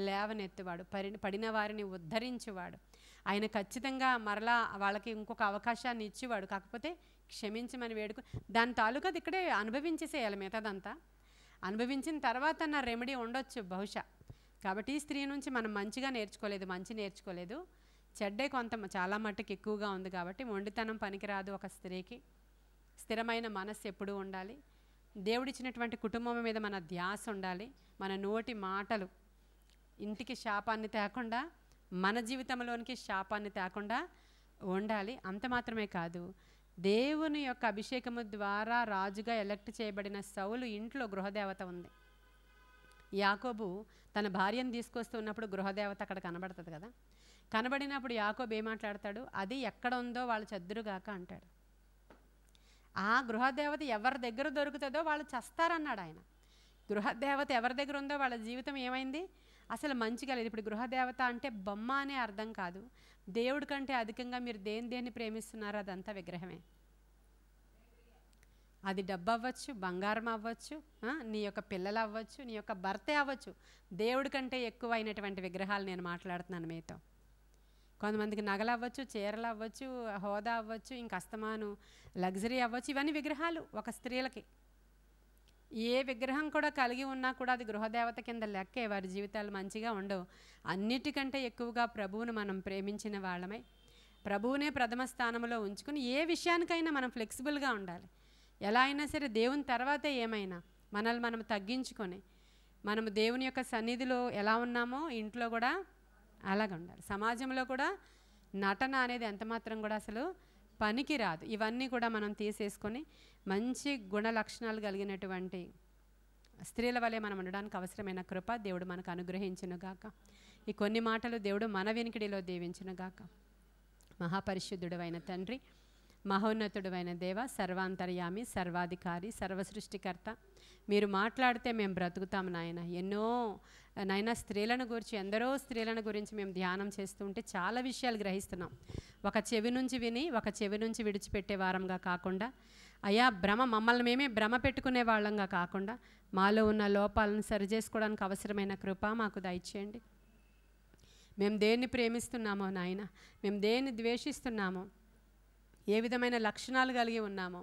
లేవనెత్తువాడు, పడిన వారిని ఉద్ధరించేవాడు. ఆయన ఖచ్చితంగా మరలా వాళ్ళకి ఇంకొక అవకాశాన్ని ఇచ్చేవాడు. కాకపోతే క్షమించమని వేడుకు దాని తాలూకా అది ఇక్కడే అనుభవించేసేయాలి. మిగతాదంతా అనుభవించిన తర్వాత నా రెమెడీ ఉండొచ్చు బహుశా. కాబట్టి ఈ స్త్రీ నుంచి మనం మంచిగా నేర్చుకోలేదు, మంచి నేర్చుకోలేదు, చెడ్డే చాలా మట్టుకు ఎక్కువగా ఉంది. కాబట్టి మొండితనం పనికిరాదు. ఒక స్త్రీకి స్థిరమైన మనస్సు ఎప్పుడూ ఉండాలి. దేవుడిచ్చినటువంటి కుటుంబం మీద మన ధ్యాస ఉండాలి. మన నోటి మాటలు ఇంటికి శాపాన్ని తేకుండా, మన జీవితంలోనికి శాపాన్ని తేకుండా ఉండాలి. అంత మాత్రమే కాదు, దేవుని యొక్క అభిషేకము ద్వారా రాజుగా ఎలక్ట్ చేయబడిన సౌలు ఇంట్లో గృహదేవత ఉంది. యాకోబు తన భార్యను తీసుకొస్తున్నప్పుడు గృహదేవత అక్కడ కనబడుతుంది కదా. కనబడినప్పుడు యాకోబు ఏం మాట్లాడతాడు? అది ఎక్కడ ఉందో వాళ్ళు చద్దురుగాక అంటాడు. ఆ గృహదేవత ఎవరి దగ్గర దొరుకుతుందో వాళ్ళు చస్తారన్నాడు ఆయన. గృహదేవత ఎవరి దగ్గర ఉందో వాళ్ళ జీవితం ఏమైంది? అసలు మంచిగా లేదు. ఇప్పుడు గృహదేవత అంటే బొమ్మ అనే అర్థం కాదు. దేవుడి కంటే అధికంగా మీరు దేన్ని ప్రేమిస్తున్నారో అదంతా విగ్రహమే. అది డబ్బు అవ్వచ్చు, బంగారం అవ్వచ్చు, నీ యొక్క పిల్లలు అవ్వచ్చు, నీ యొక్క భర్తే అవ్వచ్చు. దేవుడి కంటే ఎక్కువైనటువంటి విగ్రహాలు నేను మాట్లాడుతున్నాను మీతో. కొంతమందికి నగలు అవ్వచ్చు, చీరలు అవ్వచ్చు, హోదా అవ్వచ్చు, ఇంక అస్తమాను లగ్జరీ అవ్వచ్చు. ఇవన్నీ విగ్రహాలు ఒక స్త్రీలకి. ఏ విగ్రహం కూడా కలిగి ఉన్నా కూడా అది గృహదేవత కింద లెక్కే. వారి జీవితాలు మంచిగా ఉండవు. అన్నిటికంటే ఎక్కువగా ప్రభువును మనం ప్రేమించిన వాళ్ళమై ప్రభువునే ప్రథమ స్థానంలో ఉంచుకుని ఏ విషయానికైనా మనం ఫ్లెక్సిబుల్గా ఉండాలి. ఎలా అయినా సరే దేవుని తర్వాతే ఏమైనా మనల్ని మనం తగ్గించుకొని మనము దేవుని యొక్క సన్నిధిలో ఎలా ఉన్నామో ఇంట్లో కూడా అలాగ ఉండాలి. సమాజంలో కూడా నటన అనేది ఎంతమాత్రం కూడా అసలు పనికి రాదు. ఇవన్నీ కూడా మనం తీసేసుకొని మంచి గుణ లక్షణాలు కలిగినటువంటి స్త్రీల వలె మనం ఉండడానికి అవసరమైన కృప దేవుడు మనకు అనుగ్రహించునుగాక. ఈ కొన్ని మాటలు దేవుడు మన వినికిడిలో దీవించునుగాక. మహాపరిశుద్ధుడు అయిన తండ్రి, మహోన్నతుడు అయిన దేవ, సర్వాంతర్యామి, సర్వాధికారి, సర్వసృష్టికర్త, మీరు మాట్లాడితే మేము బ్రతుకుతాం నాయన. నాయన స్త్రీలను గురించి, ఎందరో స్త్రీలను గురించి మేము ధ్యానం చేస్తూ ఉంటే చాలా విషయాలు గ్రహిస్తున్నాం. ఒక చెవి నుంచి విని ఒక చెవి నుంచి విడిచిపెట్టే వారంగా కాకుండా, అయ్యా మమ్మల్ని మేమే భ్రమ పెట్టుకునే వాళ్ళంగా కాకుండా, మాలో ఉన్న లోపాలను సరిచేసుకోవడానికి అవసరమైన కృప మాకు దయచేయండి. మేము దేన్ని ప్రేమిస్తున్నామో నాయన, మేము దేన్ని ద్వేషిస్తున్నామో, ఏ విధమైన లక్షణాలు కలిగి ఉన్నామో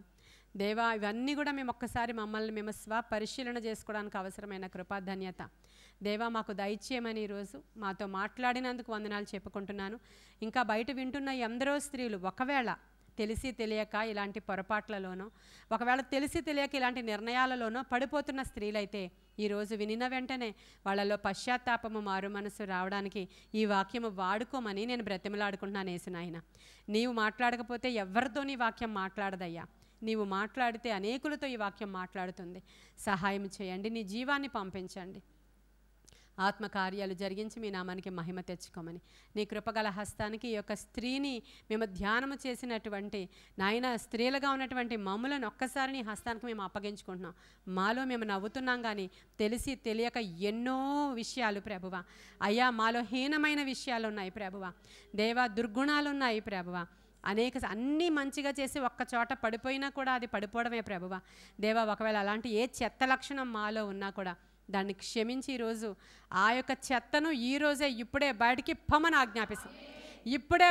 దేవా, ఇవన్నీ కూడా మేము ఒక్కసారి మమ్మల్ని మేము స్వపరిశీలన చేసుకోవడానికి అవసరమైన కృపాధన్యత దేవా మాకు దయచేయమని ఈరోజు మాతో మాట్లాడినందుకు వందనాలు చెప్పుకుంటున్నాను. ఇంకా బయట వింటున్న ఎందరో స్త్రీలు ఒకవేళ తెలిసి తెలియక ఇలాంటి పొరపాట్లలోనో, ఒకవేళ తెలిసి తెలియక ఇలాంటి నిర్ణయాలలోనో పడిపోతున్న స్త్రీలైతే ఈరోజు వినిన వెంటనే వాళ్ళలో పశ్చాత్తాపము, మారు మనసు రావడానికి ఈ వాక్యము వాడుకోమని నేను బ్రతిమలాడుకుంటున్నాను. యేసు నాయన, నీవు మాట్లాడకపోతే ఎవరితో నీ వాక్యం మాట్లాడదయ్యా. నీవు మాట్లాడితే అనేకులతో ఈ వాక్యం మాట్లాడుతుంది. సహాయం చేయండి, నీ జీవాన్ని పంపించండి, ఆత్మకార్యాలు జరిగించి మీ నామానికి మహిమ తెచ్చుకోమని నీ కృపగల హస్తానికి ఈ యొక్క స్త్రీని మేము ధ్యానము చేసినటువంటి నాయన స్త్రీలుగా ఉన్నటువంటి మమ్ములను ఒక్కసారి నీ హస్తానికి మేము అప్పగించుకుంటున్నాం. మాలో మేము నవ్వుతున్నాం కానీ తెలిసి తెలియక ఎన్నో విషయాలు ప్రభువా, అయ్యా మాలో హీనమైన విషయాలు ఉన్నాయి ప్రభువా, దేవా దుర్గుణాలు ఉన్నాయి ప్రభువా, అన్నీ మంచిగా చేసి ఒక్క చోట పడిపోయినా కూడా అది పడిపోవడమే ప్రభువా. దేవా ఒకవేళ అలాంటి ఏ చెత్త లక్షణం మాలో ఉన్నా కూడా దాన్ని క్షమించి ఈరోజు ఆ యొక్క చెత్తను ఈరోజే ఇప్పుడే బయటికి పొమ్మని ఆజ్ఞాపిస్తాం. ఇప్పుడే